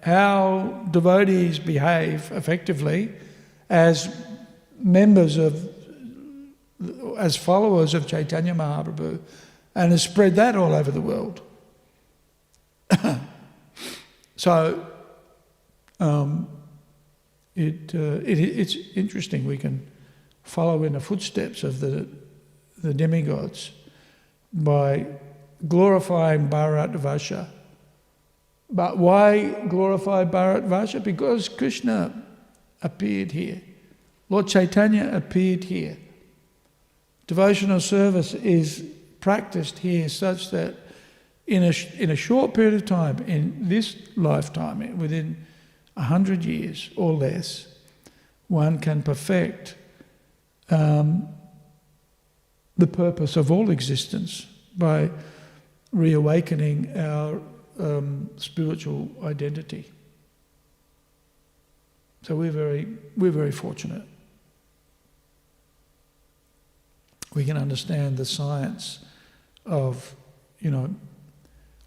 how devotees behave effectively as members of, as followers of Chaitanya Mahaprabhu, and has spread that all over the world. So it's interesting. We can follow in the footsteps of the demigods by glorifying Bharatvarsha. But why glorify Bharatvarsha? Because Krishna appeared here. Lord Chaitanya appeared here. Devotional service is practiced here such that in a short period of time, in this lifetime, within 100 years or less, one can perfect the purpose of all existence by reawakening our spiritual identity. So we're very fortunate. We can understand the science of,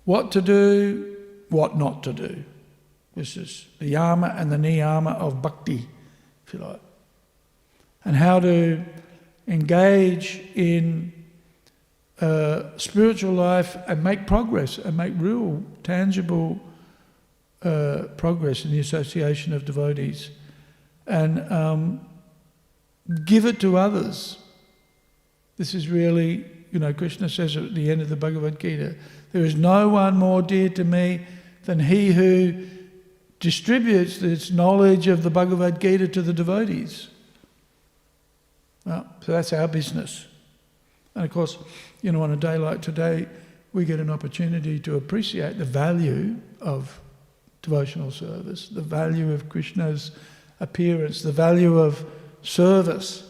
what to do, what not to do. This is the yama and the niyama of bhakti, if you like. And how to engage in spiritual life and make progress, and make real, tangible progress in the association of devotees. And give it to others. This is really, Krishna says at the end of the Bhagavad Gita, there is no one more dear to me than he who distributes this knowledge of the Bhagavad Gita to the devotees. Well, so that's our business. And of course, on a day like today, we get an opportunity to appreciate the value of devotional service, the value of Krishna's appearance, the value of service,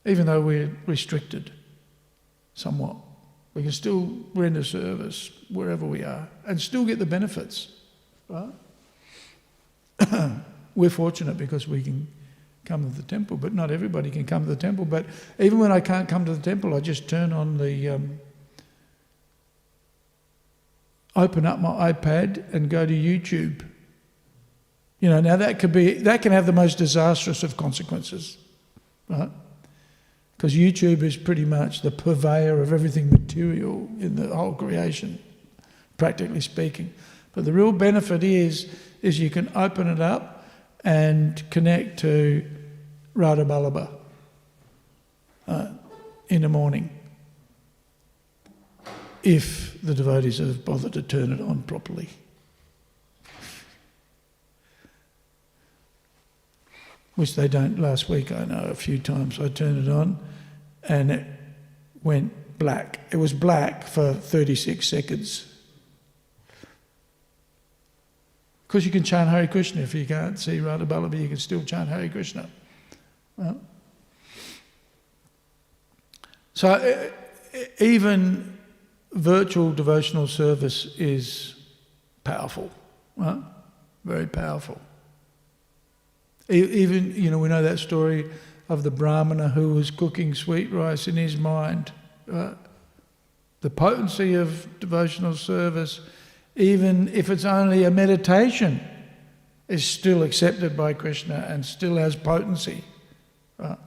even though we're restricted somewhat. We can still render service wherever we are and still get the benefits, right? We're fortunate because we can come to the temple, but not everybody can come to the temple. But even when I can't come to the temple, I just turn on the, open up my iPad and go to YouTube. Now that can have the most disastrous of consequences, right? Because YouTube is pretty much the purveyor of everything material in the whole creation, practically speaking. But the real benefit is you can open it up and connect to Radha Ballabha in the morning, if the devotees have bothered to turn it on properly. Which they don't. Last week, I know, a few times I turned it on and it went black. It was black for 36 seconds. Because you can chant Hare Krishna. If you can't see Radha Ballabha, you can still chant Hare Krishna. Well, so even virtual devotional service is powerful, right? Very powerful. Even, we know that story of the Brahmana who was cooking sweet rice in his mind. Right? The potency of devotional service, even if it's only a meditation, is still accepted by Krishna and still has potency. Right?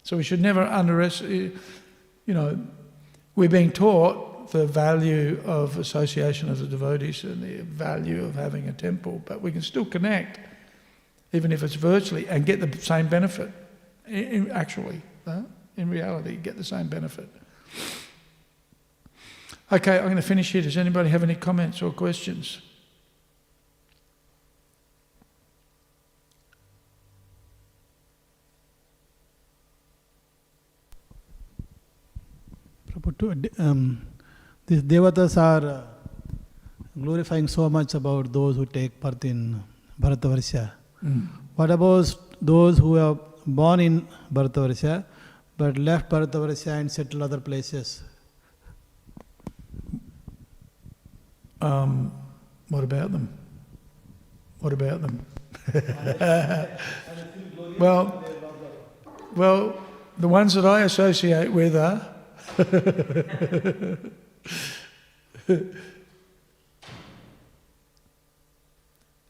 So we should never underestimate, we're being taught the value of association of the devotees and the value of having a temple, but we can still connect, even if it's virtually, and get the same benefit. In reality, get the same benefit. Okay, I'm going to finish here. Does anybody have any comments or questions? These devatas are glorifying so much about those who take birth in Bharatavarsha. What about those who are born in Bharatavarsha but left Bharatavarsha and settled other places? What about them? What about them? Well, the ones that I associate with are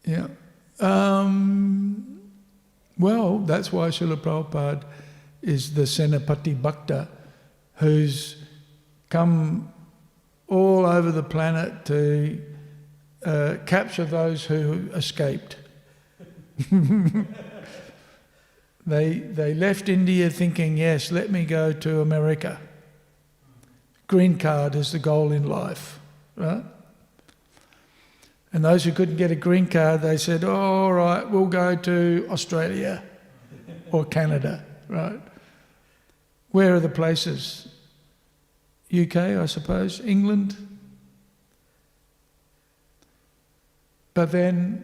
yeah. Well, that's why Srila Prabhupada is the Senapati Bhakta, who's come all over the planet to capture those who escaped. They left India thinking, yes, let me go to America. Green card is the goal in life, right? And those who couldn't get a green card, they said, oh, all right, we'll go to Australia or Canada, right? Where are the places? UK, I suppose, England. But then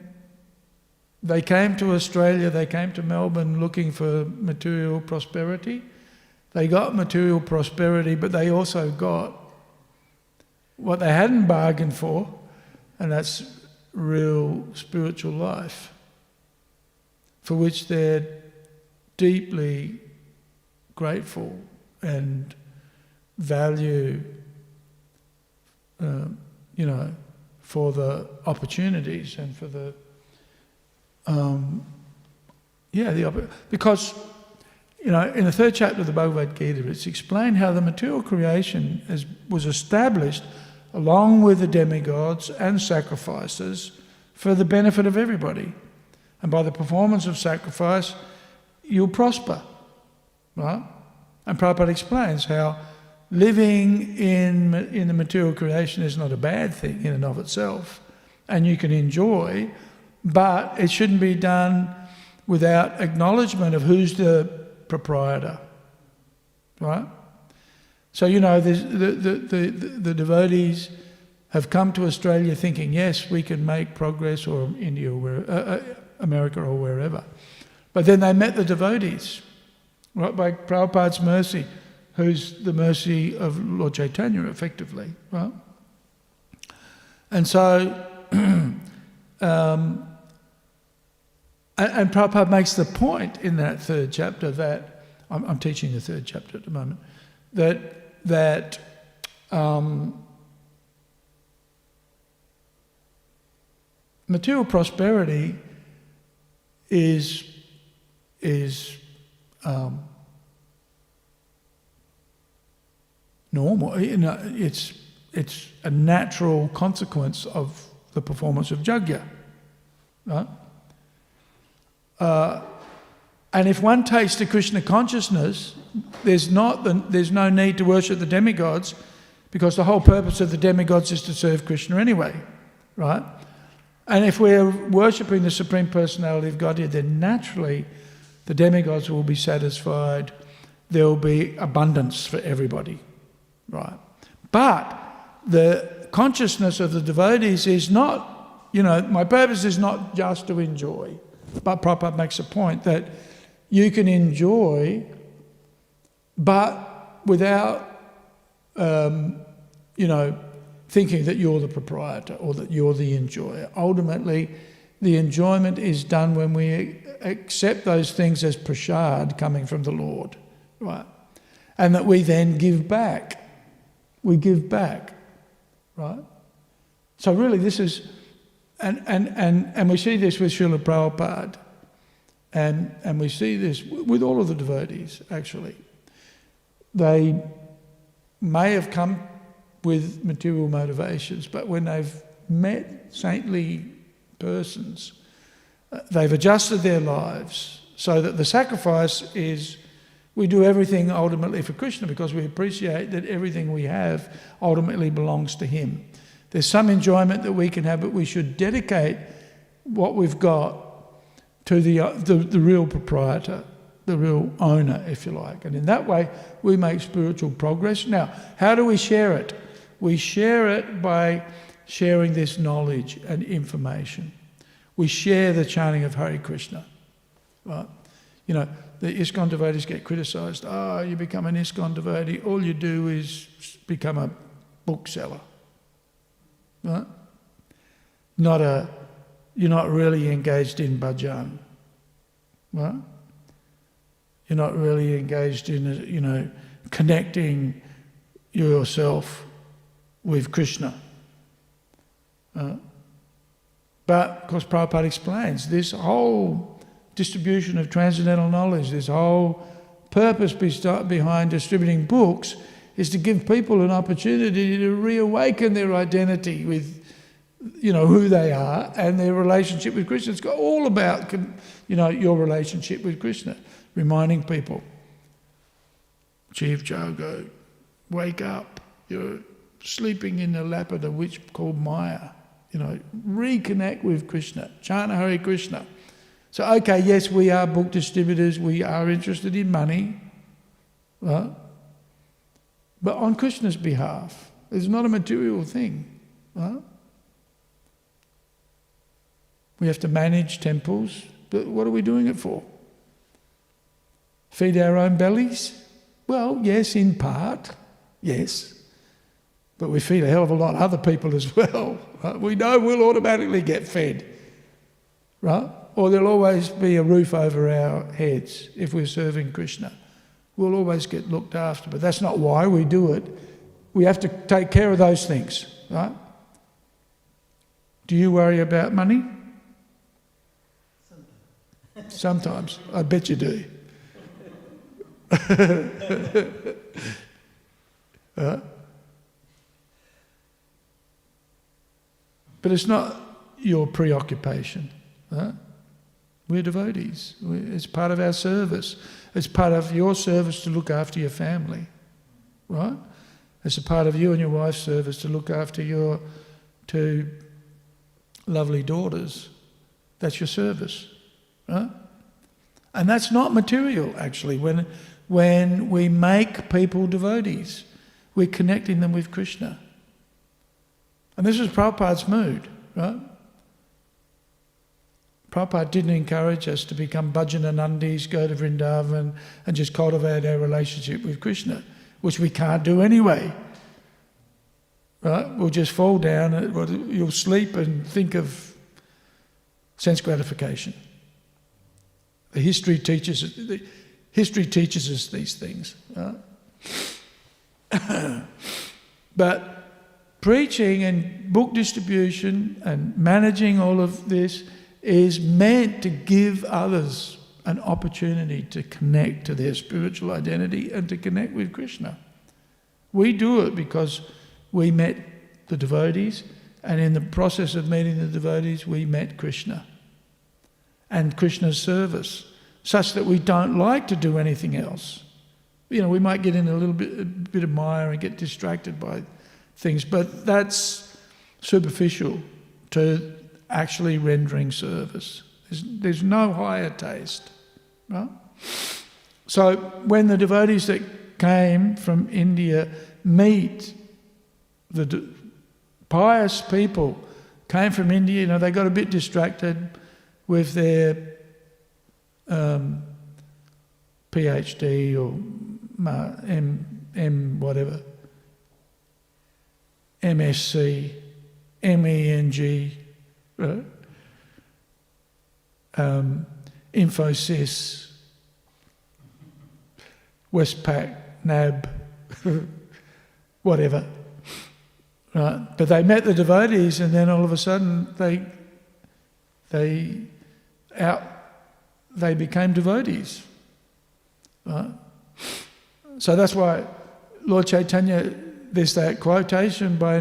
they came to Australia, they came to Melbourne looking for material prosperity. They got material prosperity, but they also got what they hadn't bargained for, and that's real spiritual life, for which they're deeply grateful and value, for the opportunities and for the, because, in the third chapter of the Bhagavad Gita, it's explained how the material creation was established along with the demigods and sacrifices for the benefit of everybody. And by the performance of sacrifice, you'll prosper, right? And Prabhupada explains how living in the material creation is not a bad thing in and of itself, and you can enjoy, but it shouldn't be done without acknowledgement of who's the proprietor, right? So, the devotees have come to Australia thinking, yes, we can make progress, or India or America or wherever. But then they met the devotees, right, by Prabhupada's mercy, who's the mercy of Lord Chaitanya, effectively, right? And so, and Prabhupada makes the point in that third chapter that, I'm teaching the third chapter at the moment, that material prosperity is normal. It's a natural consequence of the performance of yajna. Right? And if one takes to Krishna consciousness, there's no need to worship the demigods, because the whole purpose of the demigods is to serve Krishna anyway, right? And if we're worshipping the Supreme Personality of Godhead, then naturally the demigods will be satisfied. There will be abundance for everybody, right? But the consciousness of the devotees is not, my purpose is not just to enjoy, but Prabhupada makes a point that you can enjoy, but without, thinking that you're the proprietor or that you're the enjoyer. Ultimately, the enjoyment is done when we accept those things as prasad coming from the Lord, right? And that we then give back. We give back, right? So really this is, and we see this with Srila Prabhupada, and we see this with all of the devotees, actually. They may have come with material motivations, but when they've met saintly persons, they've adjusted their lives so that the sacrifice is we do everything ultimately for Krishna, because we appreciate that everything we have ultimately belongs to Him. There's some enjoyment that we can have, but we should dedicate what we've got to the real proprietor, the real owner, if you like. And in that way, we make spiritual progress. Now, how do we share it? We share it by sharing this knowledge and information. We share the chanting of Hare Krishna, right? The ISKCON devotees get criticised. Oh, you become an ISKCON devotee, all you do is become a bookseller, right? You're not really engaged in bhajan, right? You're not really engaged in, connecting yourself with Krishna. But, of course, Prabhupada explains this whole distribution of transcendental knowledge, this whole purpose behind distributing books is to give people an opportunity to reawaken their identity with, who they are and their relationship with Krishna. It's all about, your relationship with Krishna, reminding people, Chief Jogo, wake up, you're sleeping in the lap of the witch called Maya. Reconnect with Krishna, chant Hare Krishna. So, okay, yes, we are book distributors, we are interested in money, right? But on Krishna's behalf. It's not a material thing, right? We have to manage temples, but what are we doing it for? Feed our own bellies? Well, yes, in part, yes. But we feed a hell of a lot of other people as well. Right? We know we'll automatically get fed, right? Or there'll always be a roof over our heads if we're serving Krishna. We'll always get looked after, but that's not why we do it. We have to take care of those things, right? Do you worry about money? Sometimes. I bet you do. But it's not your preoccupation. Right? We're devotees. It's part of our service. It's part of your service to look after your family. Right? It's a part of you and your wife's service to look after your two lovely daughters. That's your service. Right? And that's not material, actually. When we make people devotees, we're connecting them with Krishna. And this is Prabhupada's mood, right? Prabhupada didn't encourage us to become bhajananandis, go to Vrindavan and just cultivate our relationship with Krishna, which we can't do anyway. Right? We'll just fall down, and you'll sleep and think of sense gratification. The history teaches us these things. Right? But preaching and book distribution and managing all of this is meant to give others an opportunity to connect to their spiritual identity and to connect with Krishna. We do it because we met the devotees And in the process of meeting the devotees, we met Krishna and Krishna's service, such that we don't like to do anything else. You know, we might get in a bit of mire and get distracted by things, but that's superficial to actually rendering service. There's no higher taste, right? So when the devotees that came from India meet the pious people, came from India, you know, they got a bit distracted with their PhD or whatever, MSc, MEng, right? Infosys, Westpac, NAB, whatever. Right? But they met the devotees, and then all of a sudden they became devotees. Right? So that's why Lord Chaitanya, there's that quotation by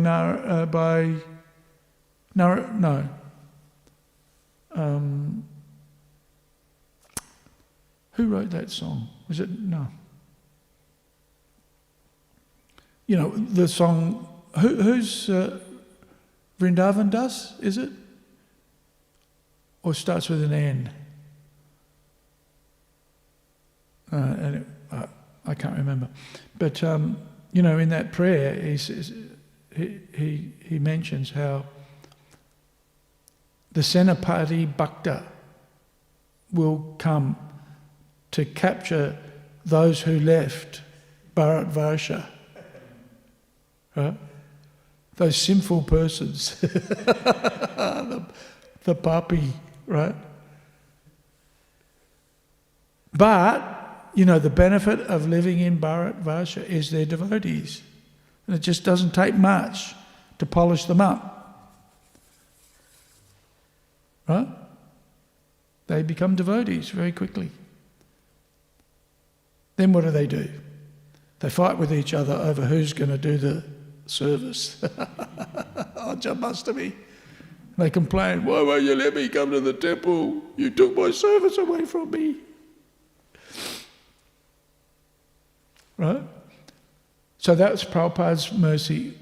who wrote that song? Was it no? You know the song. Who's Vrindavan Das? Is it? Or starts with an N? I can't remember. But you know, in that prayer, he says he mentions how the Senapati Bhakta will come to capture those who left Bharatvarsha. Right? Those sinful persons, the papi, right? But, you know, the benefit of living in Bharatvarsha is their devotees. And it just doesn't take much to polish them up. Right? They become devotees very quickly. Then what do? They fight with each other over who's going to do the service. Oh, Jamastami. They complain, why won't you let me come to the temple? You took my service away from me. Right? So that's Prabhupada's mercy.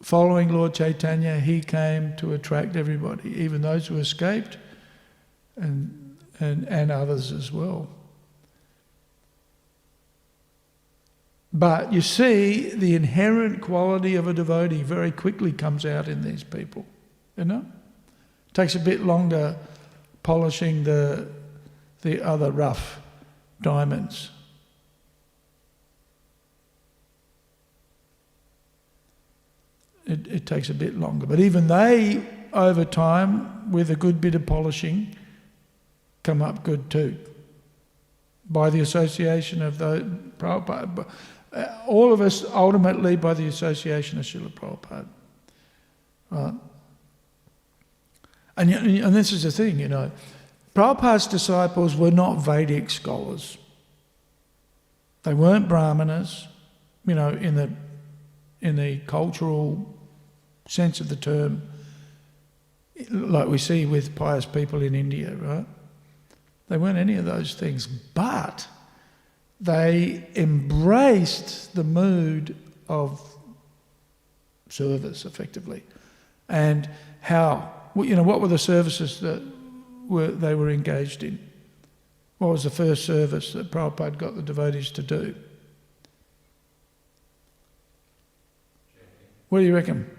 Following Lord Chaitanya, he came to attract everybody, even those who escaped and others as well. But you see, the inherent quality of a devotee very quickly comes out in these people, you know? It takes a bit longer polishing the other rough diamonds. It takes a bit longer. But even they, over time, with a good bit of polishing, come up good too. By the association of the Prabhupada. All of us ultimately by the association of Srila Prabhupada. Right? And this is the thing, you know. Prabhupada's disciples were not Vedic scholars. They weren't Brahmanas, you know, in the cultural sense of the term, like we see with pious people in India, right? They weren't any of those things, but they embraced the mood of service, effectively. And how, you know, what were the services that they were engaged in? What was the first service that Prabhupada got the devotees to do? What do you reckon?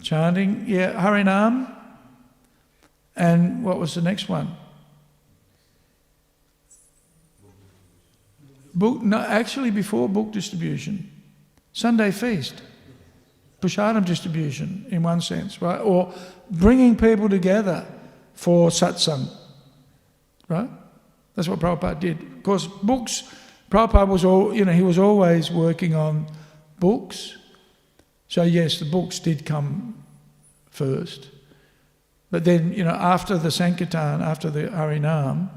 Chanting, yeah, Harinam. And what was the next one? Actually before book distribution. Sunday feast. Prasadam distribution, in one sense, right? Or bringing people together for satsang, right? That's what Prabhupada did. Of course, books, Prabhupada was he was always working on books. So yes, the books did come first. But then, you know, after the Sankirtan, after the Harinam,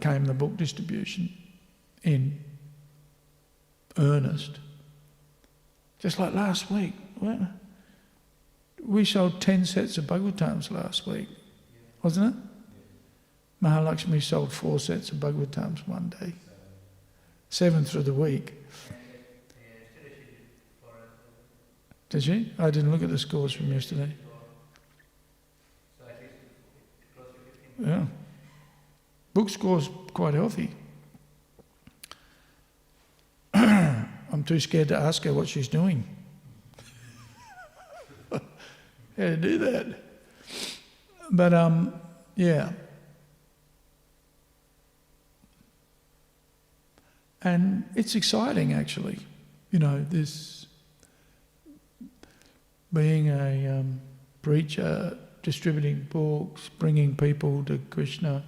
came the book distribution in earnest. Just like last week. we sold 10 sets of Bhagavatams last week, wasn't it? Mahalakshmi sold 4 sets of Bhagavatams one day. 7 through the week. Did she? I didn't look at the scores from yesterday. Yeah. Book score's quite healthy. I'm too scared to ask her what she's doing. How to do that? But yeah. And it's exciting, actually. You know, this being a preacher, distributing books, bringing people to Krishna,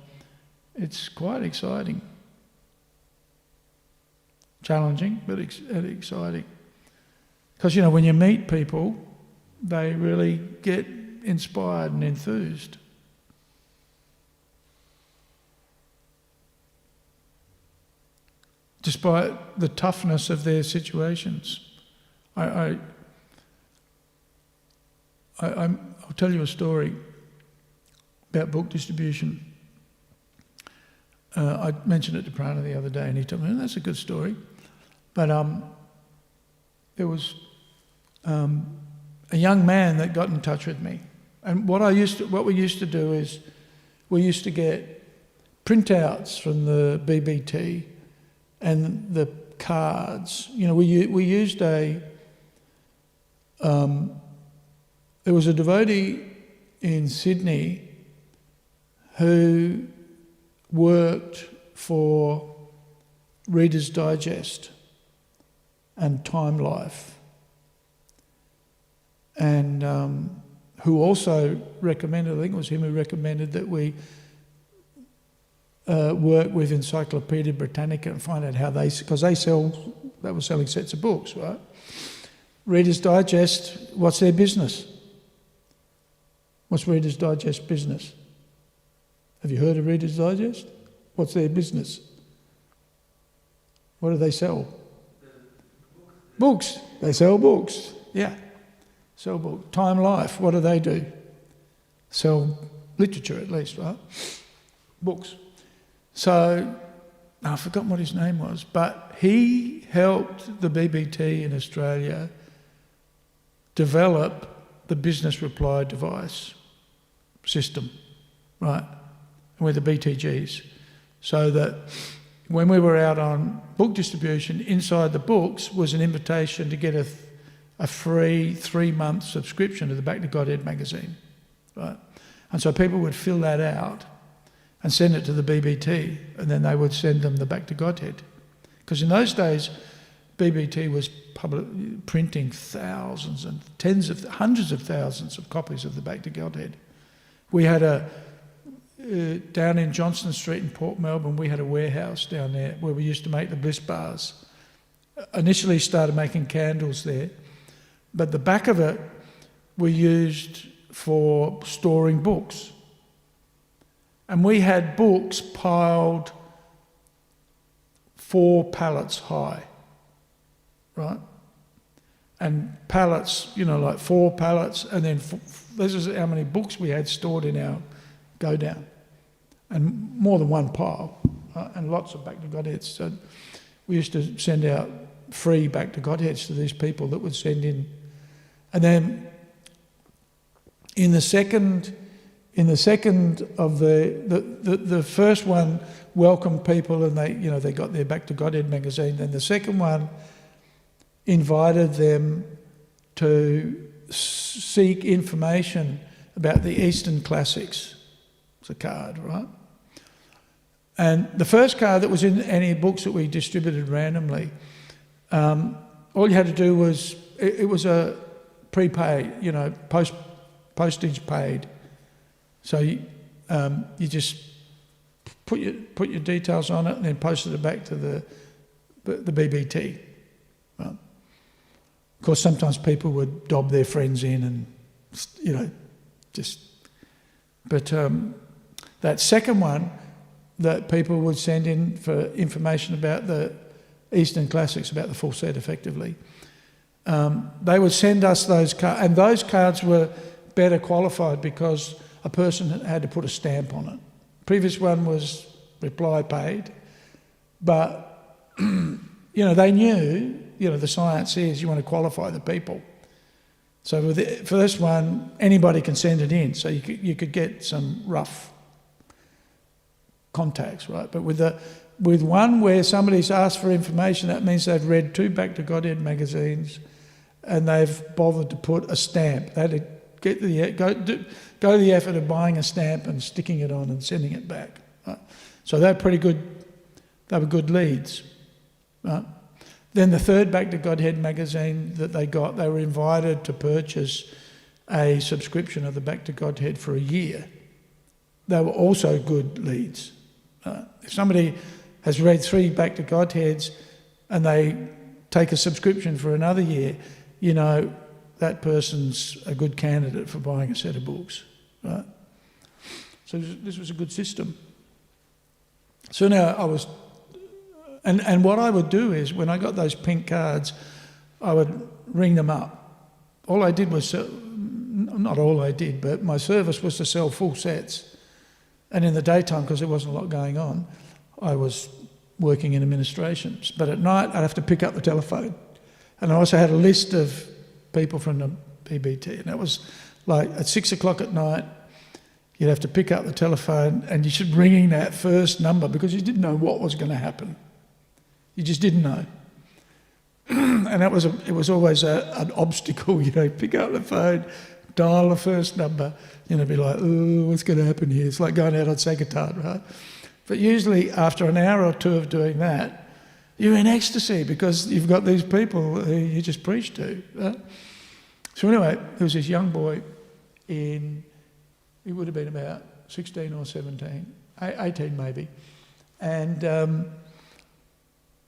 it's quite exciting. Challenging, but exciting. Because, you know, when you meet people, they really get inspired and enthused. Despite the toughness of their situations. I'll tell you a story about book distribution. I mentioned it to Prana the other day, and he told me, that's a good story. But there was a young man that got in touch with me. And what we used to do is we used to get printouts from the BBT and the cards. You know, we used there was a devotee in Sydney who worked for Reader's Digest and Time Life, and who also recommended, I think it was him who recommended that we work with Encyclopedia Britannica and find out how because they were selling sets of books, right? Reader's Digest, what's their business? What's Reader's Digest business? Have you heard of Reader's Digest? What's their business? What do they sell? Books. They sell books. Yeah. Sell books. Time Life, what do? Sell literature at least, right? Books. So, I've forgotten what his name was, but he helped the BBT in Australia develop the business reply device system, right? With the BTGs. So that when we were out on book distribution, inside the books was an invitation to get a free 3-month subscription to the Back to Godhead magazine, right? And so people would fill that out and send it to the BBT, and then they would send them the Back to Godhead. Because in those days, BBT was printing thousands and hundreds of thousands of copies of the Back to Godhead. We had down in Johnston Street in Port Melbourne, we had a warehouse down there where we used to make the bliss bars. Initially started making candles there, but the back of it we used for storing books. And we had books piled 4 pallets high, right? And pallets, you know, like 4 pallets, and then this is how many books we had stored in our go down. And more than one pile, right? And lots of Back to Godheads. So we used to send out free Back to Godheads to these people that would send in. And then in the second of the first one welcomed people, and they got their Back to Godhead magazine. Then the second one invited them to seek information about the Eastern classics. It's a card, right? And the first card that was in any books that we distributed randomly, all you had to do was, it was a prepaid, postage paid. So you just put your details on it and then posted it back to the BBT. Right? Of course, sometimes people would dob their friends in and, But that second one that people would send in for information about the Eastern classics, about the full set effectively, they would send us those cards, and those cards were better qualified because a person had to put a stamp on it. Previous one was reply paid, but they knew, the science is you want to qualify the people. So with the first one, anybody can send it in, so you could get some rough contacts, right? But with one where somebody's asked for information, that means they've read 2 Back to Godhead magazines, and they've bothered to put a stamp. They had to go to the effort of buying a stamp and sticking it on and sending it back. Right? So they're pretty good. They were good leads. Right? Then the 3rd Back to Godhead magazine that they got, they were invited to purchase a subscription of the Back to Godhead for a year. They were also good leads. If somebody has read 3 Back to Godheads and they take a subscription for another year, that person's a good candidate for buying a set of books. Right? So this was a good system. So now I was... And what I would do is, when I got those pink cards, I would ring them up. All I did was... not all I did, but my service was to sell full sets. And in the daytime, because there wasn't a lot going on, I was working in administration. But at night, I'd have to pick up the telephone. And I also had a list of people from the PBT. And that was like at 6 o'clock at night, you'd have to pick up the telephone and you should ring that first number because you didn't know what was going to happen. You just didn't know. And it was always an obstacle, pick up the phone, dial the first number, be like, oh, what's going to happen here? It's like going out on Sankirtan, right? But usually after an hour or 2 of doing that, you're in ecstasy because you've got these people who you just preach to, right? So anyway, there was this young boy he would have been about 16 or 17, 18 maybe, and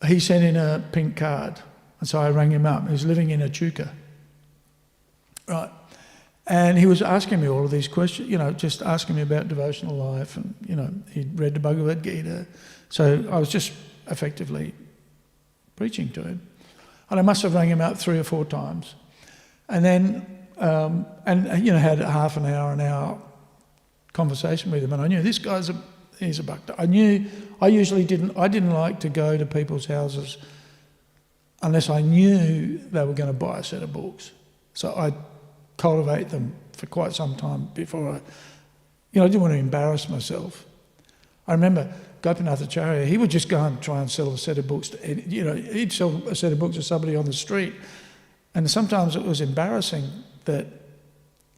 he sent in a pink card, and so I rang him up. He was living in Echuca, right? And he was asking me all of these questions, just asking me about devotional life, and he'd read the Bhagavad Gita, so I was just effectively preaching to him, and I must have rang him up 3 or 4 times, and then had a half an hour conversation with him, and I knew this guy's he's a bhakta. I didn't like to go to people's houses unless I knew they were going to buy a set of books. So I'd cultivate them for quite some time before I didn't want to embarrass myself. I remember Gopinath-Acharya, he would just go and try and sell a set of books. He'd sell a set of books to somebody on the street. And sometimes it was embarrassing that,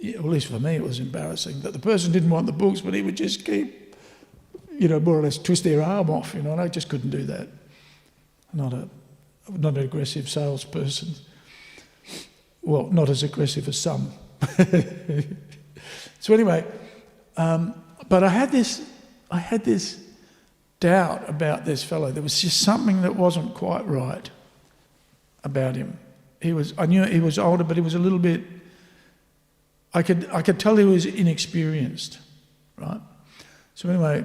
at least for me it was embarrassing, that the person didn't want the books, but he would just keep, more or less twist their arm off, and I just couldn't do that. Not an aggressive salesperson. Well, not as aggressive as some. So anyway, but I had this doubt about this fellow. There was just something that wasn't quite right about him. I knew he was older, but he was a little bit. I could tell he was inexperienced, right? So anyway,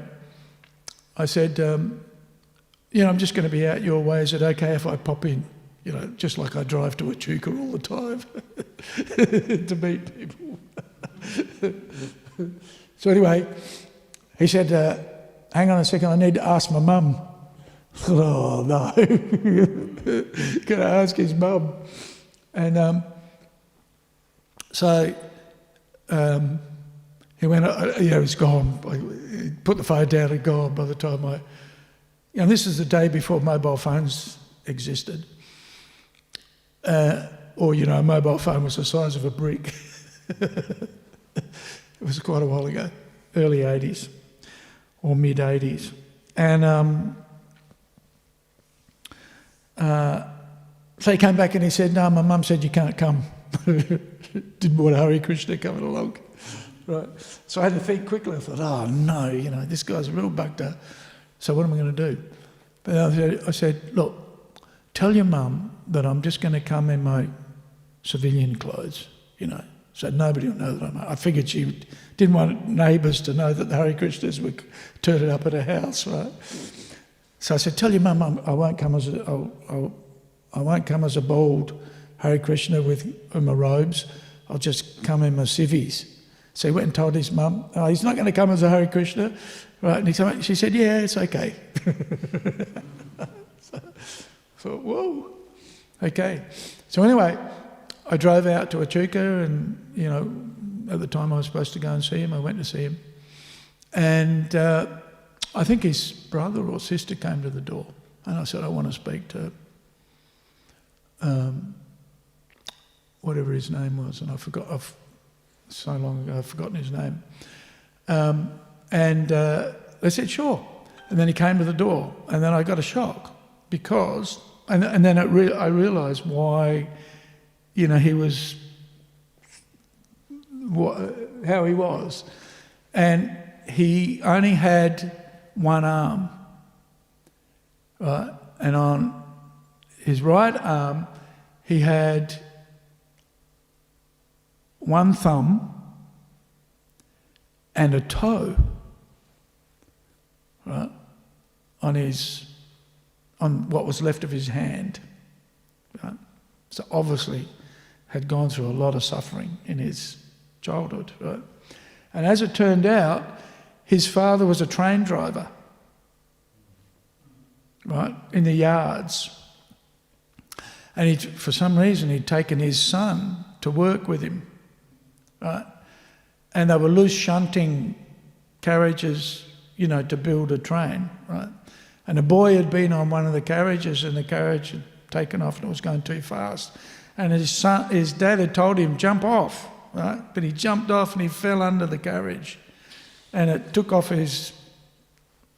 I said, I'm just going to be out your way. Is it okay if I pop in? Just like I drive to Echuca all the time to meet people. So anyway, he said, hang on a second, I need to ask my mum. Oh, no. Going to ask his mum. And so he went, he's gone. He put the phone down and gone by the time this is the day before mobile phones existed. Or a mobile phone was the size of a brick. It was quite a while ago, early 80s or mid 80s. And so he came back and he said, no, my mum said you can't come. Didn't want Hare Krishna coming along. Right. So I had to think quickly. I thought, oh no, this guy's a real bhakta. So what am I going to do? But I said, look, tell your mum that I'm just going to come in my civilian clothes, so nobody will know that I'm. I figured she didn't want neighbours to know that the Hare Krishnas were turning up at her house, right? So I said, tell your mum I won't come as a bold Hare Krishna in my robes. I'll just come in my civvies. So he went and told his mum, oh, he's not going to come as a Hare Krishna. Right? And she said, yeah, it's okay. So I thought, whoa, okay. So anyway, I drove out to Echuca and, you know, at the time I was supposed to go and see him, I went to see him. And I think his brother or sister came to the door. And I said, I want to speak to whatever his name was. And I forgot, so long ago, I've forgotten his name. And they said, sure. And then he came to the door. And then I got a shock because, and then I realised why, you know, he was, how he was. And he only had one arm, right? And on his right arm, he had one thumb and a toe, right, on what was left of his hand, right? So obviously had gone through a lot of suffering in his childhood, right? And as it turned out, his father was a train driver, right, in the yards. And for some reason, he'd taken his son to work with him, right? And they were loose shunting carriages, you know, to build a train, right? And the boy had been on one of the carriages and the carriage had taken off and it was going too fast. And his dad had told him, jump off, right? But he jumped off and he fell under the carriage. And it took off his,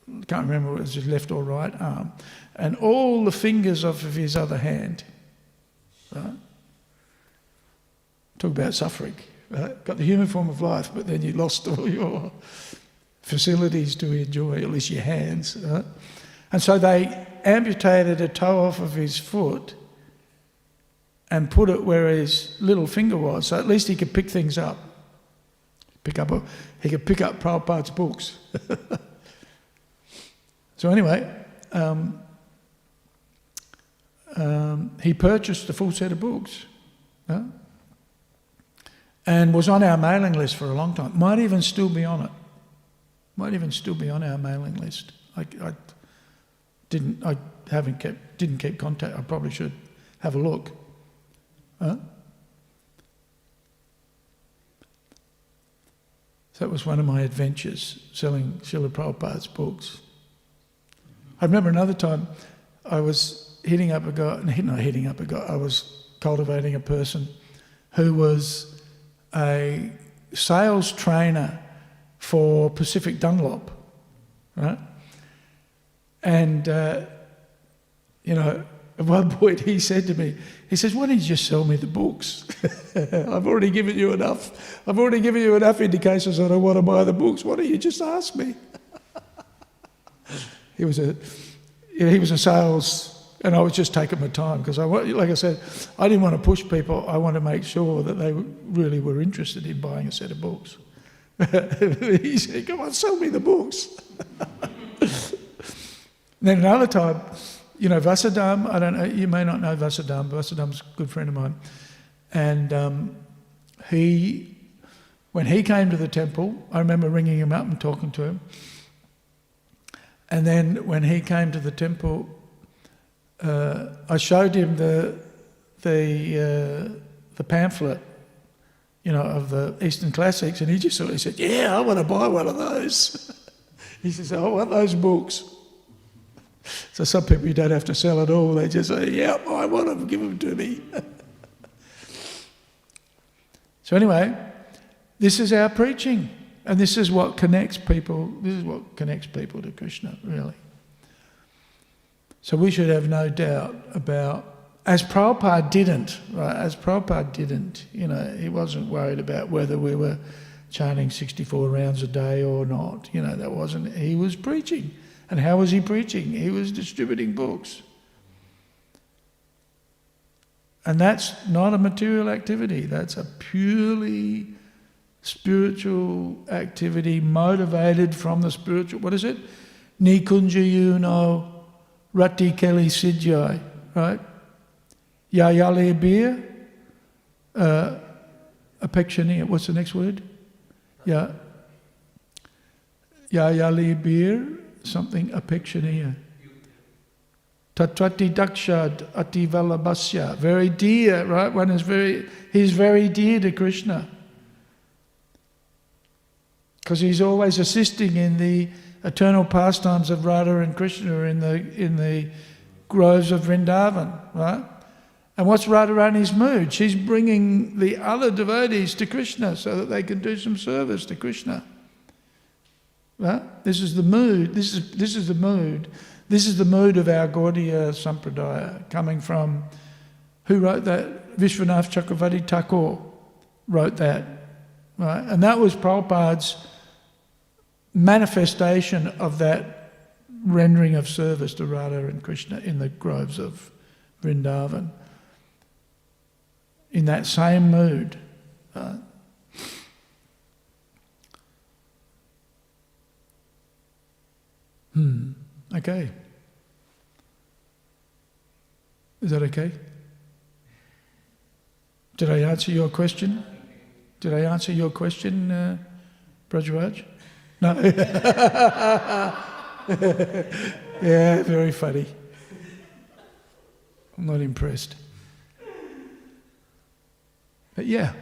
I can't remember if it was his left or right arm, and all the fingers off of his other hand. Right? Talk about suffering. Right? Got the human form of life, but then you lost all your facilities to enjoy, at least your hands. Right? And so they amputated a toe off of his foot and put it where his little finger was, so at least he could pick things up. He could pick up Prabhupada's books. So anyway, he purchased a full set of books, and was on our mailing list for a long time. Might even still be on it. Might even still be on our mailing list. I didn't keep contact. I probably should have a look. So that was one of my adventures, selling Srila Prabhupada's books. I remember another time I was I was cultivating a person who was a sales trainer for Pacific Dunlop, right? And, you know, at one point he said to me, he says, why don't you just sell me the books? I've already given you enough. I've already given you enough indications that I want to buy the books. Why don't you just ask me? He was a sales, and I was just taking my time because like I said, I didn't want to push people. I wanted to make sure that they really were interested in buying a set of books. He said, come on, sell me the books. Then another time, you know, Vasudham, I don't know, you may not know Vasudham. Vasudham's a good friend of mine. And when he came to the temple, I remember ringing him up and talking to him. And then when he came to the temple, I showed him the pamphlet, you know, of the Eastern Classics, and he just sort of said, yeah, I want to buy one of those. He says, I want those books. So some people, you don't have to sell at all. They just say, yeah, I want them, give them to me. So anyway, this is our preaching. And this is what connects people. This is what connects people to Krishna, really. So we should have no doubt about, as Prabhupada didn't, right? As Prabhupada didn't, you know, he wasn't worried about whether we were chanting 64 rounds a day or not. You know, that wasn't, he was preaching. And how was he preaching? He was distributing books. And that's not a material activity. That's a purely spiritual activity motivated from the spiritual, what is it? Nikunja yuno rati keli siddhai, right? Yayali beer, apexania. What's the next word? Yeah. Yayali beer, something apexania. Tatvati dakshad ativalabhasya. Very dear, right? He's very dear to Krishna. Because he's always assisting in the eternal pastimes of Radha and Krishna in the groves of Vrindavan, right? And what's Radharani's mood? She's bringing the other devotees to Krishna so that they can do some service to Krishna. Right? This is the mood. This is the mood. This is the mood of our Gaudiya Sampradaya, coming from, who wrote that? Vishwanath Chakravarti Thakur wrote that, right? And that was Prabhupada's manifestation of that rendering of service to Radha and Krishna in the groves of Vrindavan. In that same mood. Right? Okay. Is that okay? Did I answer your question? Did I answer your question, Brajraj? No? Yeah, very funny. I'm not impressed. But yeah,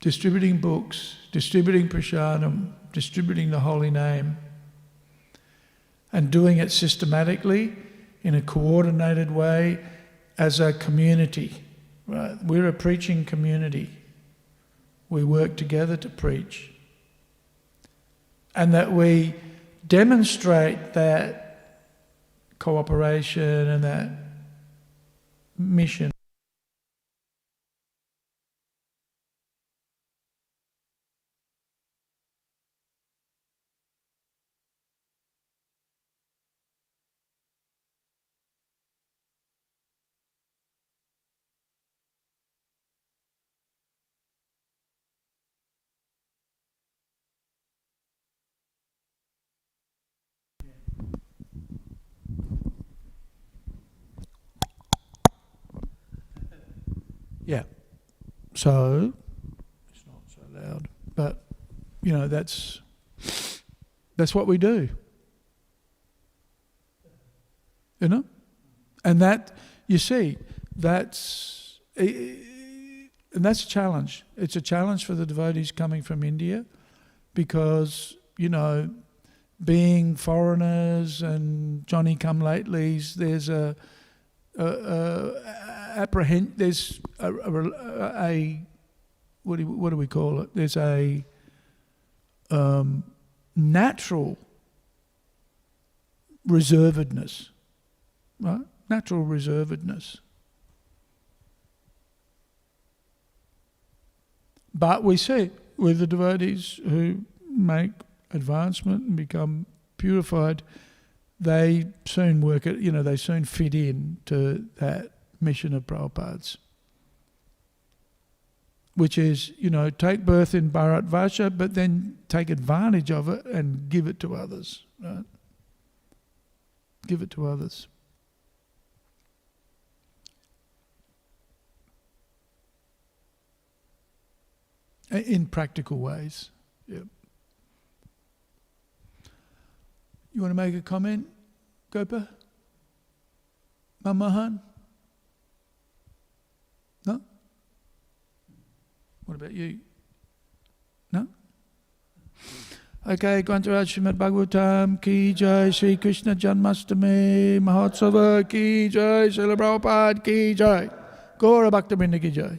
distributing books, distributing prasadam, distributing the holy name, and doing it systematically in a coordinated way as a community. Right? We're a preaching community. We work together to preach. And that we demonstrate that cooperation and that mission. Yeah. So, it's not so loud, but, you know, that's what we do. You know? And that, you see, that's a challenge. It's a challenge for the devotees coming from India because, you know, being foreigners and Johnny-come-latelys, there's there's a what do we call it? There's a natural reservedness, right? Natural reservedness. But we see with the devotees who make advancement and become purified, they soon work it, you know, they soon fit in to that mission of Prabhupada's, which is, you know, take birth in Bharatvarsha, but then take advantage of it and give it to others, right? Give it to others. In practical ways, yeah. You want to make a comment, Gopa? Mamahan? No? What about you? No? Okay, Grantaraj Śrīmad Bhāgavatam ki jai, Sri Krishna Janmastami Mahotsava ki jai, Srila Prabhupada ki jai, Gaura Bhaktivinoda ki jai.